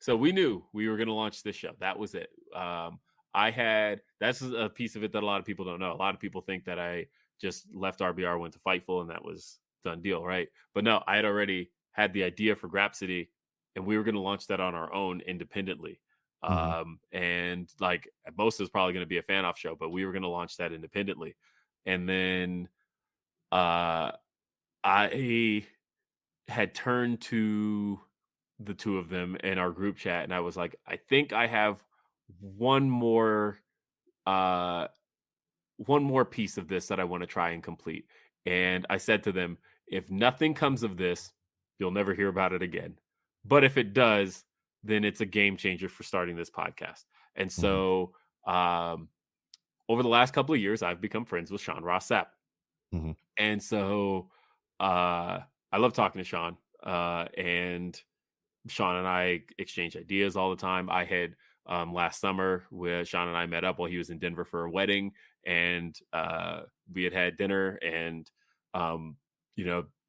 so we knew we were going to launch this show. That was it. That's a piece of it that a lot of people don't know. A lot of people think that I just left RBR, went to Fightful, and that was done deal, right? But no, I had already had the idea for Grapsody, and we were going to launch that on our own independently. Mhm. And like most is probably going to be a fan off show, but we were going to launch that independently. And then uh, I had turned to the two of them in our group chat, and I was like, I think I have one more uh one more piece of this that I want to try and complete. And I said to them, if nothing comes of this, you'll never hear about it again. But if it does, then it's a game changer for starting this podcast. And Mhm. so over the last couple of years, I've become friends with Sean Ross Sapp. Mhm. And so I love talking to Sean. And Sean and I exchange ideas all the time. I had last summer where Sean and I met up while he was in Denver for a wedding, and we had dinner, and um,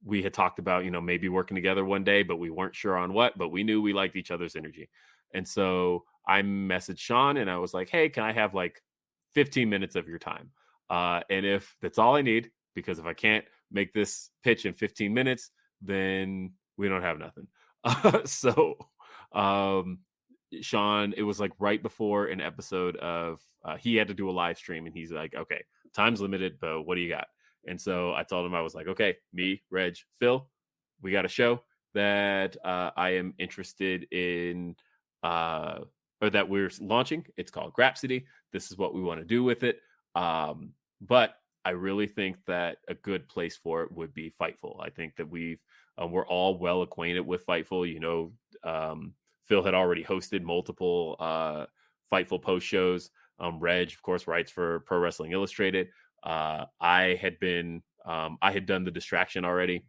we had talked about maybe working together one day, but we weren't sure on what. But we knew we liked each other's energy, and so I messaged Sean and I was like, "Hey, can I have like 15 minutes of your time? And if that's all I need, because if I can't make this pitch in 15 minutes, then we don't have nothing." So um Sean, it was like right before an episode of he had to do a live stream, and he's like, okay, time's limited, but what do you got? And so I told him, I was like, okay, me, Reg, Phil, we got a show that I am interested in, or that we're launching. It's called Grapsody. This is what we want to do with it. But I really think that a good place for it would be Fightful. I think that we're all well acquainted with Fightful. Phil had already hosted multiple Fightful post shows. Reg, of course, writes for Pro Wrestling Illustrated. I had done the distraction already.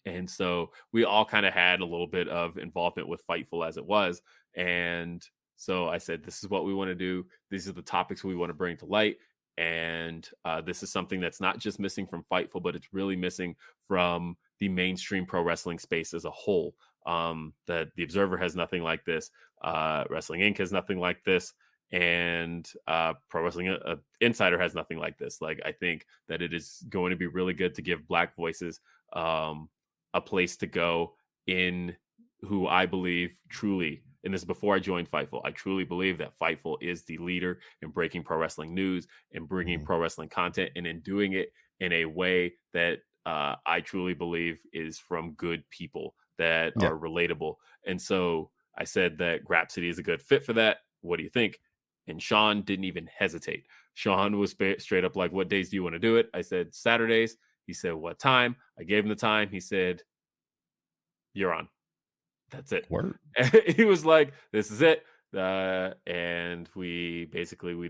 And so we all kind of had a little bit of involvement with Fightful as it was. And so I said, this is what we want to do. These are the topics we want to bring to light. And this is something that's not just missing from Fightful, but it's really missing from the mainstream pro wrestling space as a whole. That the Observer has nothing like this. Wrestling Inc. has nothing like this. And Pro Wrestling Insider has nothing like this. Like, I think that it is going to be really good to give Black voices a place to go in who I believe truly, and this is before I joined Fightful, I truly believe that Fightful is the leader in breaking pro wrestling news and bringing pro wrestling content, and in doing it in a way that I truly believe is from good people that are relatable. And so I said that Grapsody is a good fit for that. What do you think? And Sean didn't even hesitate. Sean was straight up like, what days do you want to do it? I said, Saturdays. He said, what time? I gave him the time. He said, you're on. That's it. Word. He was like, this is it. And we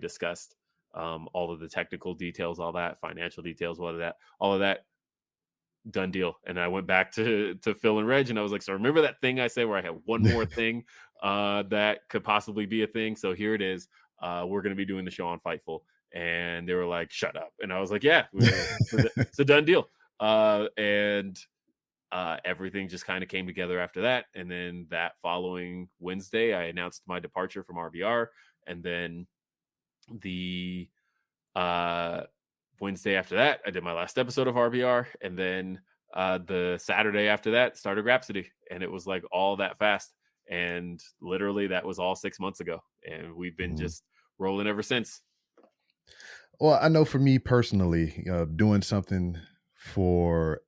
discussed all of the technical details, all that, financial details, all of that. Done deal. And I went back to Phil and Reg, and I was like, so remember that thing I said where I had one more thing that could possibly be a thing? So here it is. We're going to be doing the show on Fightful. And they were like, shut up. And I was like, yeah, it's a done deal. And everything just kind of came together after that. And then that following Wednesday, I announced my departure from RBR. And then the Wednesday after that, I did my last episode of RBR. And then the Saturday after that started Grapsody. And it was like all that fast. And literally that was all 6 months ago. And we've been just rolling ever since. Well, I know for me personally, doing something for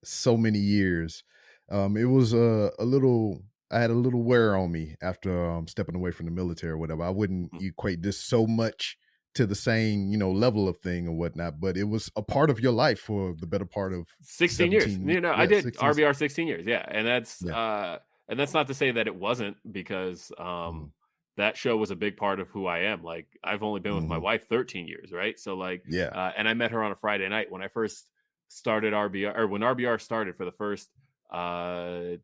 so many years, it was I had a little wear on me after stepping away from the military or whatever. I wouldn't equate this so much to the same, level of thing or whatnot, but it was a part of your life for the better part of 16 years. I did 16, RBR 16 years. Yeah. And that's not to say that it wasn't, because that show was a big part of who I am. Like, I've only been with my wife 13 years. Right. So like, and I met her on a Friday night when I first started RBR, or when RBR started for the first 8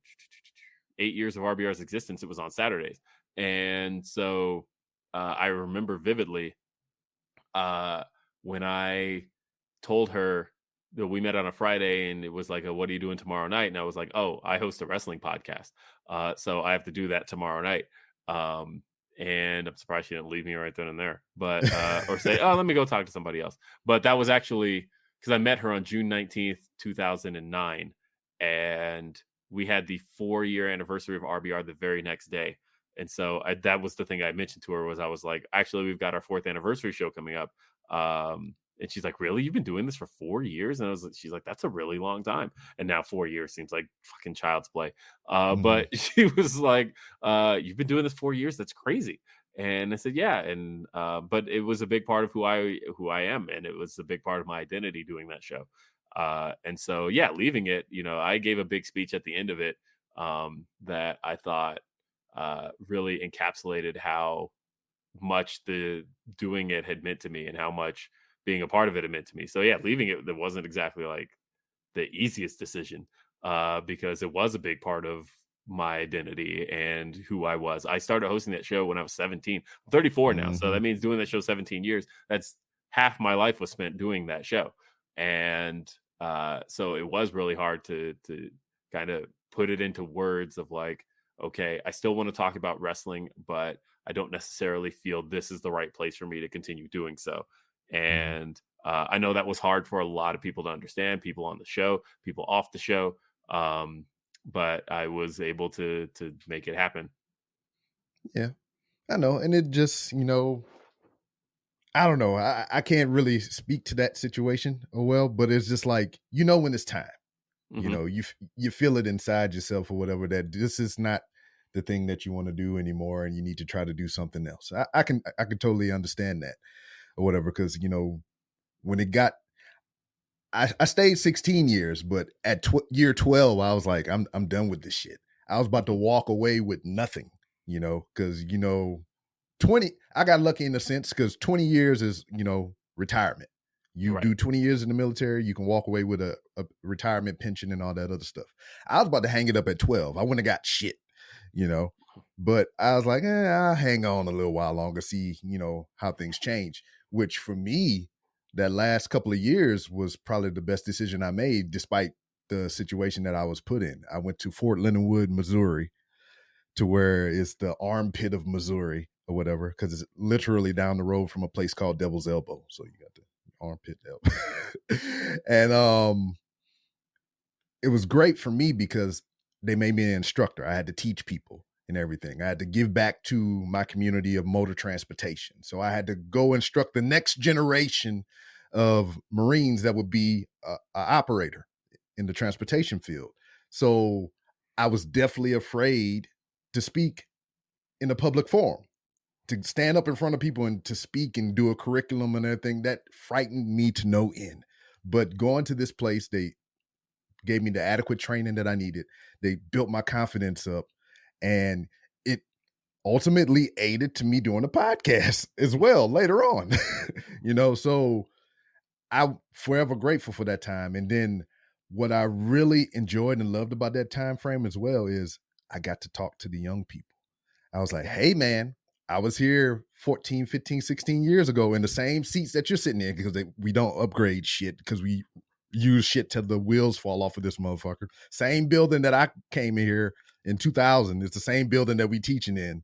years of RBR's existence. It was on Saturdays. And so I remember vividly when I told her that we met on a Friday, and it was like, what are you doing tomorrow night? And I was like, oh, I host a wrestling podcast. So I have to do that tomorrow night. And I'm surprised she didn't leave me right then and there, but, or say, oh, let me go talk to somebody else. But that was actually because I met her on June 19th, 2009. And we had the 4-year anniversary of RBR the very next day. And so that was the thing I mentioned to her, was I was like, actually, we've got our 4th anniversary show coming up. And she's like, really? You've been doing this for 4 years? And she's like, that's a really long time. And now 4 years seems like fucking child's play. But she was like, you've been doing this 4 years? That's crazy. And I said, yeah. And, but it was a big part of who I am. And it was a big part of my identity doing that show. And so, yeah, leaving it, I gave a big speech at the end of it that I thought really encapsulated how much the doing it had meant to me, and how much being a part of it had meant to me. So yeah, leaving it, that wasn't exactly like the easiest decision, because it was a big part of my identity and who I was. I started hosting that show when I was 17. I'm 34 now. So that means doing that show 17 years. That's half my life was spent doing that show. And so it was really hard to kind of put it into words of like, okay, I still want to talk about wrestling, but I don't necessarily feel this is the right place for me to continue doing so. And I know that was hard for a lot of people to understand, people on the show, people off the show. But I was able to make it happen. Yeah, I know. And it just, I don't know. I can't really speak to that situation well, but it's just like, when it's time, Hmm. you feel it inside yourself or whatever, that this is not the thing that you want to do anymore. And you need to try to do something else. I can totally understand that or whatever. Cause when it got, I stayed 16 years, but at year 12, I was like, I'm done with this shit. I was about to walk away with nothing, cause 20, I got lucky in a sense because 20 years is, retirement. You Right. do 20 years in the military, you can walk away with a retirement pension and all that other stuff. I was about to hang it up at 12. I wouldn't have got shit, you know. But I was like, I'll hang on a little while longer, see, how things change. Which for me, that last couple of years was probably the best decision I made, despite the situation that I was put in. I went to Fort Leonard Wood, Missouri, to where it's the armpit of Missouri or whatever, because it's literally down the road from a place called Devil's Elbow. So you got the armpit elbow. And it was great for me because they made me an instructor. I had to teach people and everything. I had to give back to my community of motor transportation. So I had to go instruct the next generation of Marines that would be a operator in the transportation field. So I was definitely afraid to speak in a public forum, to stand up in front of people and to speak and do a curriculum and everything. That frightened me to no end. But going to this place, they gave me the adequate training that I needed. They built my confidence up, and it ultimately aided to me doing a podcast as well later on. So I'm forever grateful for that time. And then what I really enjoyed and loved about that time frame as well is I got to talk to the young people. I was like, hey, man, I was here 14, 15, 16 years ago in the same seats that you're sitting in, because we don't upgrade shit because we use shit till the wheels fall off of this motherfucker. Same building that I came in here in 2000. It's the same building that we teaching in,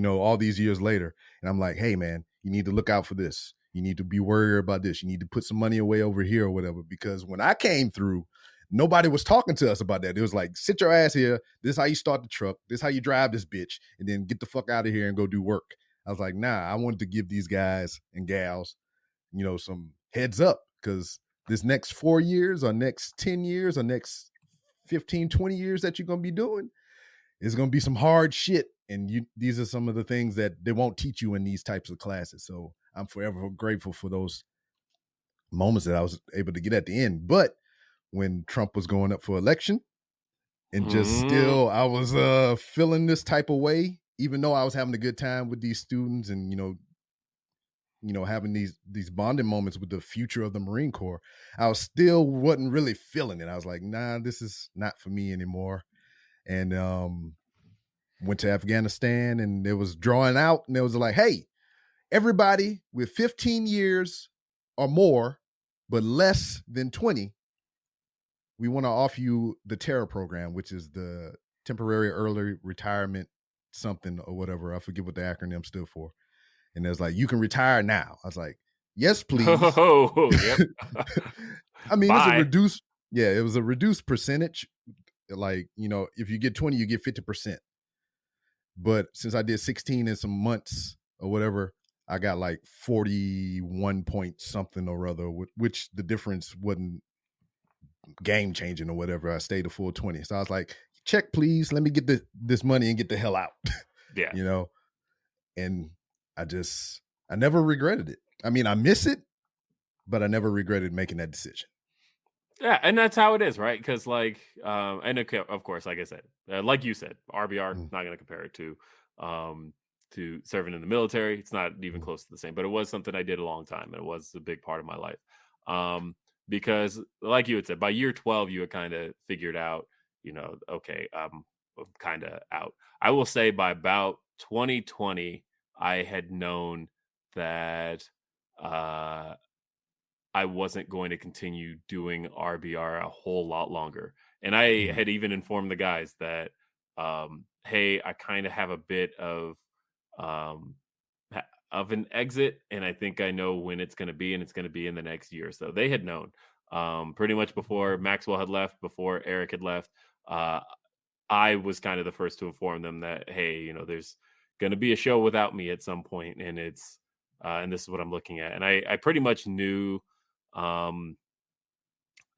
all these years later. And I'm like, hey, man, you need to look out for this. You need to be worried about this. You need to put some money away over here or whatever. Because when I came through, nobody was talking to us about that. It was like, sit your ass here. This is how you start the truck. This is how you drive this bitch. And then get the fuck out of here and go do work. I was like, nah, I wanted to give these guys and gals, some heads up, because this next 4 years or next 10 years or next 15, 20 years that you're going to be doing is going to be some hard shit. And these are some of the things that they won't teach you in these types of classes. So I'm forever grateful for those moments that I was able to get at the end. But when Trump was going up for election, and just still I was feeling this type of way, even though I was having a good time with these students and having these bonding moments with the future of the Marine Corps, I was still wasn't really feeling it. I was like, nah, this is not for me anymore. And went to Afghanistan, and it was drawing out, and it was like, hey, everybody with 15 years or more, but less than 20, we want to offer you the Terror program, which is the temporary early retirement something or whatever. I forget what the acronym stood for. And it was like, you can retire now. I was like, yes, please. Oh, yep. I mean, it's a Bye. reduced, yeah, it was a reduced percentage. Like, if you get 20, you get 50%. But since I did 16 in some months or whatever, I got like 41 point something or other, which the difference wasn't game changing or whatever. I stayed a full 20. So I was like, check, please. Let me get this money and get the hell out. Yeah. And I never regretted it. I mean, I miss it, but I never regretted making that decision. Yeah, and that's how it is, right? Because and of course, like I said, like you said, RBR not going to compare it to serving in the military. It's not even close to the same, but it was something I did a long time, and it was a big part of my life. Because, like you had said, by year 12, you had kind of figured out, okay, I'm kind of out. I will say by about 2020, I had known that. I wasn't going to continue doing RBR a whole lot longer. And I had even informed the guys that, hey, I kind of have a bit um, of an exit, and I think I know when it's going to be, and it's going to be in the next year. So they had known pretty much before Maxwell had left, before Eric had left. I was kind of the first to inform them that, hey, there's going to be a show without me at some point, and it's and this is what I'm looking at. And I pretty much knew, um,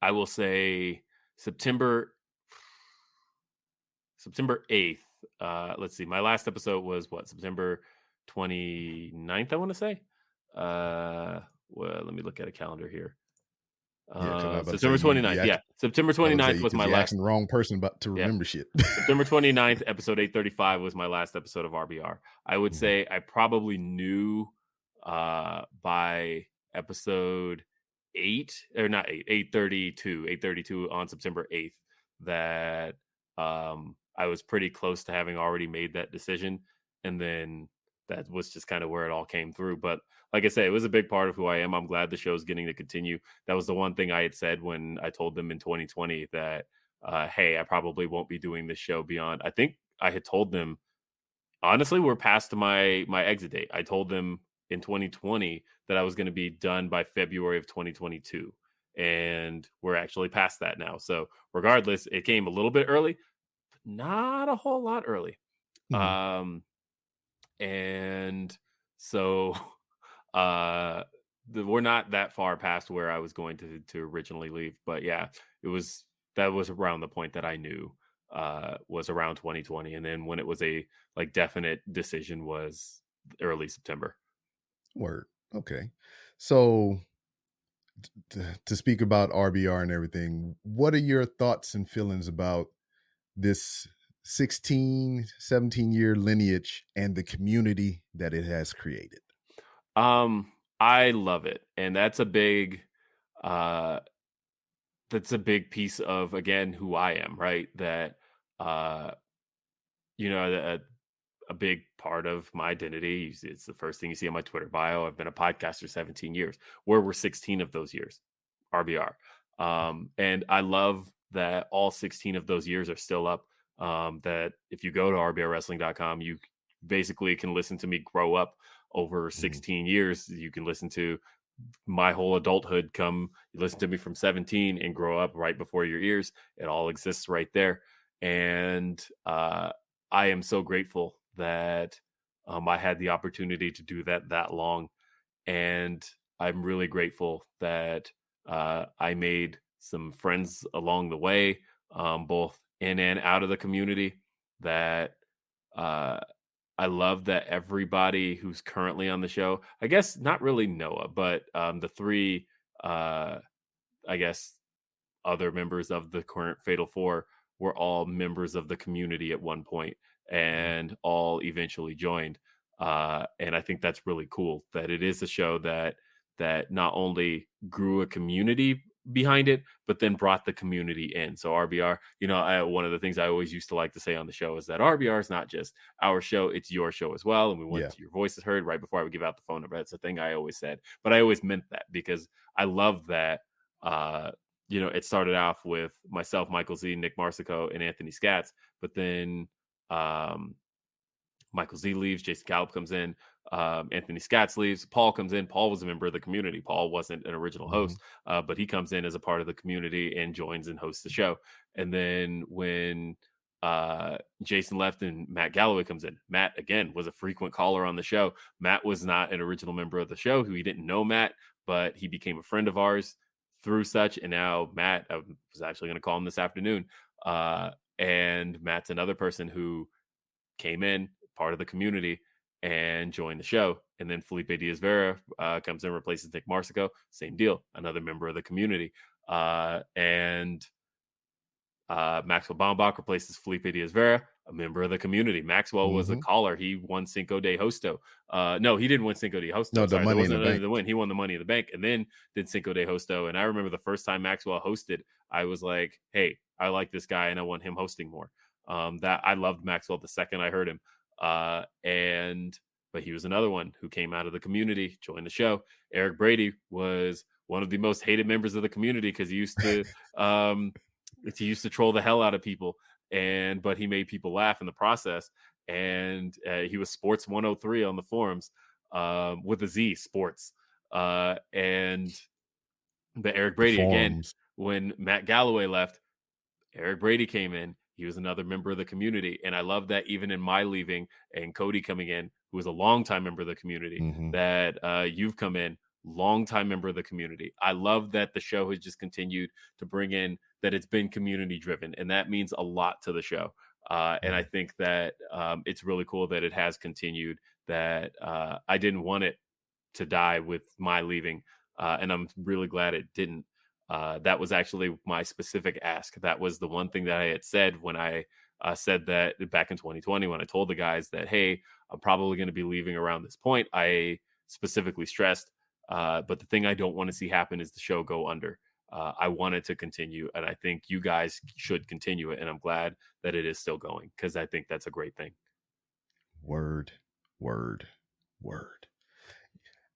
I will say September 8th. Let's see. My last episode was what, September 29th, I want to say. Well, let me look at a calendar here. Yeah, because I was about to say September 29th. Yeah. September I would say 29th was my you're last. asking the wrong person about to Yeah. remember shit. September 29th, episode 835 was my last episode of RBR. I would Mhm. say I probably knew by episode 8, or not 8, 832 on September 8th, that I was pretty close to having already made that decision. And then that was just kind of where it all came through. But like I say, it was a big part of who I am. I'm glad the show's getting to continue. That was the one thing I had said when I told them in 2020 that, hey, I probably won't be doing this show beyond. I think I had told them, honestly, we're past my exit date. I told them in 2020 that I was going to be done by February of 2022, and we're actually past that now. So regardless, it came a little bit early, but not a whole lot early. Mhm. And so uh we're not that far past where I was going to originally leave. But yeah, that was around the point that I knew was around 2020. And then when it was a like definite decision was early September. Word. Okay. So to speak about RBR and everything, what are your thoughts and feelings about this 16, 17-year lineage and the community that it has created? I love it. And uh that's a big piece of, again, who I am, right? That uh you know, a big part of my identity. It's the first thing you see on my Twitter bio. I've been a podcaster 17 years. Where were 16 of those years? RBR. And I love that all 16 of those years are still up. That if you go to rbrwrestling.com, you basically can listen to me grow up over 16 years. You can listen to my whole adulthood you listen to me from 17 and grow up right before your ears. It all exists right there. And I am so grateful that I had the opportunity to do that long. And I'm really grateful that I made some friends along the way, both in and out of the community. That uh, I love that everybody who's currently on the show, I guess not really Noah, but the three, uh, I guess, other members of the current Fatal Four were all members of the community at one point and all eventually joined. And I think that's really cool that it is a show that not only grew a community behind it, but then brought the community in. So RBR, one of the things I always used to like to say on the show is that RBR is not just our show, it's your show as well. And we want your voices heard. Right before I would give out the phone number, that's the thing I always said. But I always meant that because I love that it started off with myself, Michael Z, Nick Marsico, and Anthony Scatz. But then Michael Z leaves, Jason Gallup comes in, Anthony Scatz leaves, Paul comes in. Paul was a member of the community. Paul wasn't an original host, but he comes in as a part of the community and joins and hosts the show. And then when Jason left and Matt Galloway comes in, Matt, again, was a frequent caller on the show. Matt was not an original member of the show, who he didn't know Matt, but he became a friend of ours through such. And now Matt, I was actually going to call him this afternoon. And Matt's another person who came in, part of the community, and joined the show. And then Felipe Diaz-Vera comes in, replaces Nick Marsico. Same deal, another member of the community. And Maxwell Baumbach replaces Felipe Diaz-Vera, a member of the community. Maxwell was a caller. He won Cinco de Hosto. No, he didn't win Cinco de Hosto. No, Sorry, the Money there in the wasn't Bank. the win. He won the Money in the Bank and then did Cinco de Hosto. And I remember the first time Maxwell hosted, I was like, hey, I like this guy and I want him hosting more. That I loved Maxwell the second I heard him. But he was another one who came out of the community, joined the show. Eric Brady was one of the most hated members of the community because he used to troll the hell out of people, but he made people laugh in the process. And he was Sports 103 on the forums, with a Z, Sports. But Eric Brady, again, when Matt Galloway left, Eric Brady came in. he was another member of the community. And I love that even in my leaving and Cody coming in, who was a longtime member of the community, Mhm. that you've come in, longtime member of the community. I love that the show has just continued to bring in that it's been community driven, and that means a lot to the show. And I think that it's really cool that it has continued. That I didn't want it to die with my leaving, and I'm really glad it didn't. That was actually my specific ask. That was the one thing that I had said when I said that back in 2020, when I told the guys that, hey, I'm probably going to be leaving around this point. I specifically stressed, but the thing I don't want to see happen is the show go under. I want it to continue, and I think you guys should continue it. And I'm glad that it is still going, because I think that's a great thing. Word, word, word.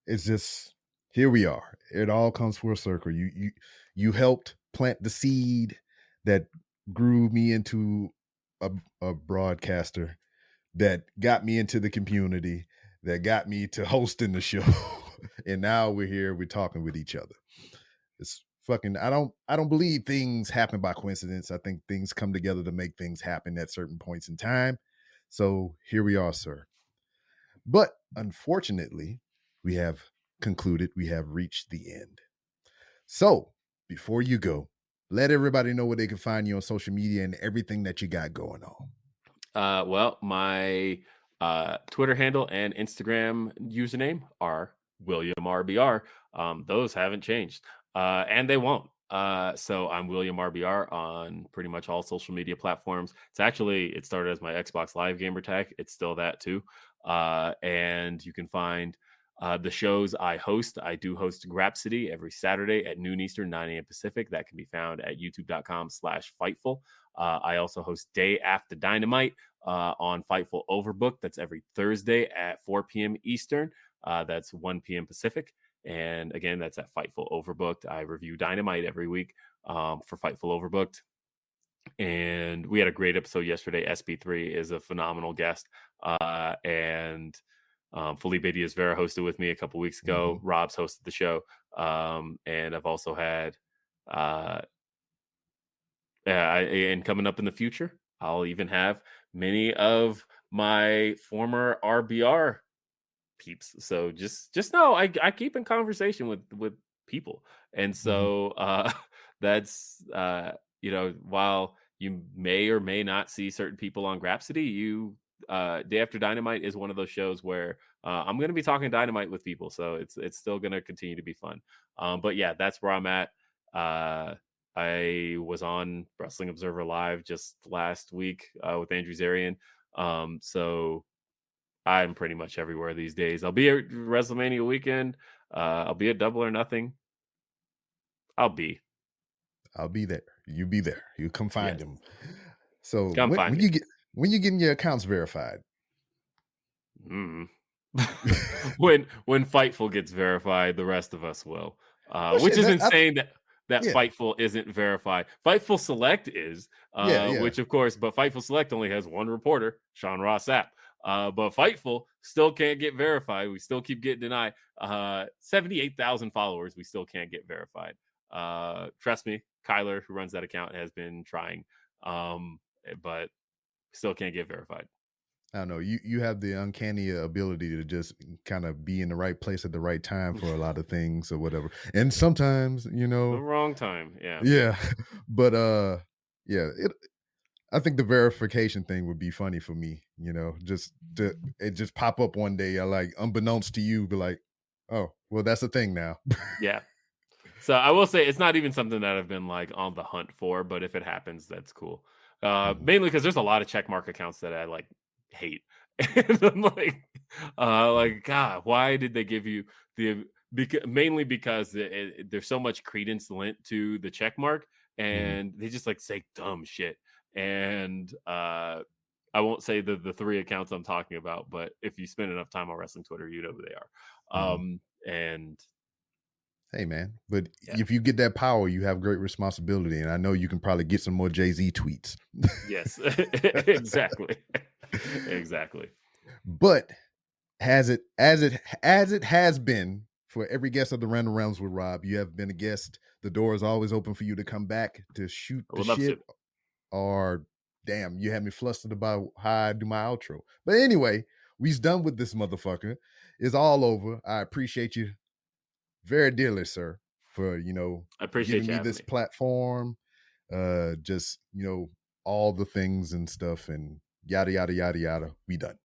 It's just, here we are. It all comes full circle. You helped plant the seed that grew me into a broadcaster, that got me into the community, that got me to hosting the show. And now we're here, we're talking with each other. It's fucking, I don't believe things happen by coincidence. I think things come together to make things happen at certain points in time. So here we are, sir. But unfortunately, we have concluded, we have reached the end. So before you go, let everybody know where they can find you on social media and everything that you got going on. Well, my Twitter handle and Instagram username are William RBR. Those haven't changed, and they won't. So I'm William RBR on pretty much all social media platforms. It started as my Xbox Live gamer tag. It's still that too. And you can find the shows I host. I do host Grapsody every Saturday at noon Eastern, 9 a.m. Pacific. That can be found at youtube.com/fightful. I also host Day After Dynamite on Fightful Overbooked. That's every Thursday at 4 p.m. Eastern. That's 1 p.m. Pacific. And again, that's at Fightful Overbooked. I review Dynamite every week for Fightful Overbooked. And we had a great episode yesterday. SB3 is a phenomenal guest. And Felipe Diaz-Vera hosted with me a couple weeks ago. Mm-hmm. Rob's hosted the show. And I've also had... and coming up in the future, I'll even have many of my former RBR peeps. So just know I keep in conversation with people, and so that's while you may or may not see certain people on Grapsody, Day After Dynamite is one of those shows where I'm going to be talking Dynamite with people, so it's still going to continue to be fun. But yeah, that's where I'm at. I was on Wrestling Observer Live just last week with Andrew Zarian. So I'm pretty much everywhere these days. I'll be at WrestleMania weekend. I'll be at Double or Nothing. I'll be there. You be there. You come find him. So come when you getting your accounts verified? When Fightful gets verified, the rest of us will. Which isn't saying that Fightful isn't verified. Fightful Select is, which of course, but Fightful Select only has one reporter, Sean Ross Sapp. But Fightful still can't get verified. We still keep getting denied. 78,000 followers, we still can't get verified. Trust me, Kyler, who runs that account, has been trying, but still can't get verified. I don't know. You have the uncanny ability to just kind of be in the right place at the right time for a lot of things or whatever. And sometimes, the wrong time. Yeah. Yeah. But I think the verification thing would be funny for me, it just pop up one day, unbeknownst to you, be like, oh, well, that's a thing now. Yeah. So I will say it's not even something that I've been like on the hunt for, but if it happens, that's cool. Mainly because there's a lot of checkmark accounts that I hate. And I'm like, God, why did they give you mainly because there's so much credence lent to the checkmark, and they just say dumb shit. And I won't say the three accounts I'm talking about, but if you spend enough time on wrestling Twitter, you know who they are. And hey, man, but if you get that power, you have great responsibility. And I know you can probably get some more Jay-Z tweets. Yes, exactly. Exactly. But as it has been for every guest of the Random Realms with Rob, you have been a guest. The door is always open for you to come back to shoot the shit or damn, you had me flustered about how I do my outro. But anyway, we's done with this motherfucker. It's all over. I appreciate you very dearly, sir, for, I appreciate giving you me having this me. platform. Just, all the things and stuff and yada, yada, yada, yada. We done.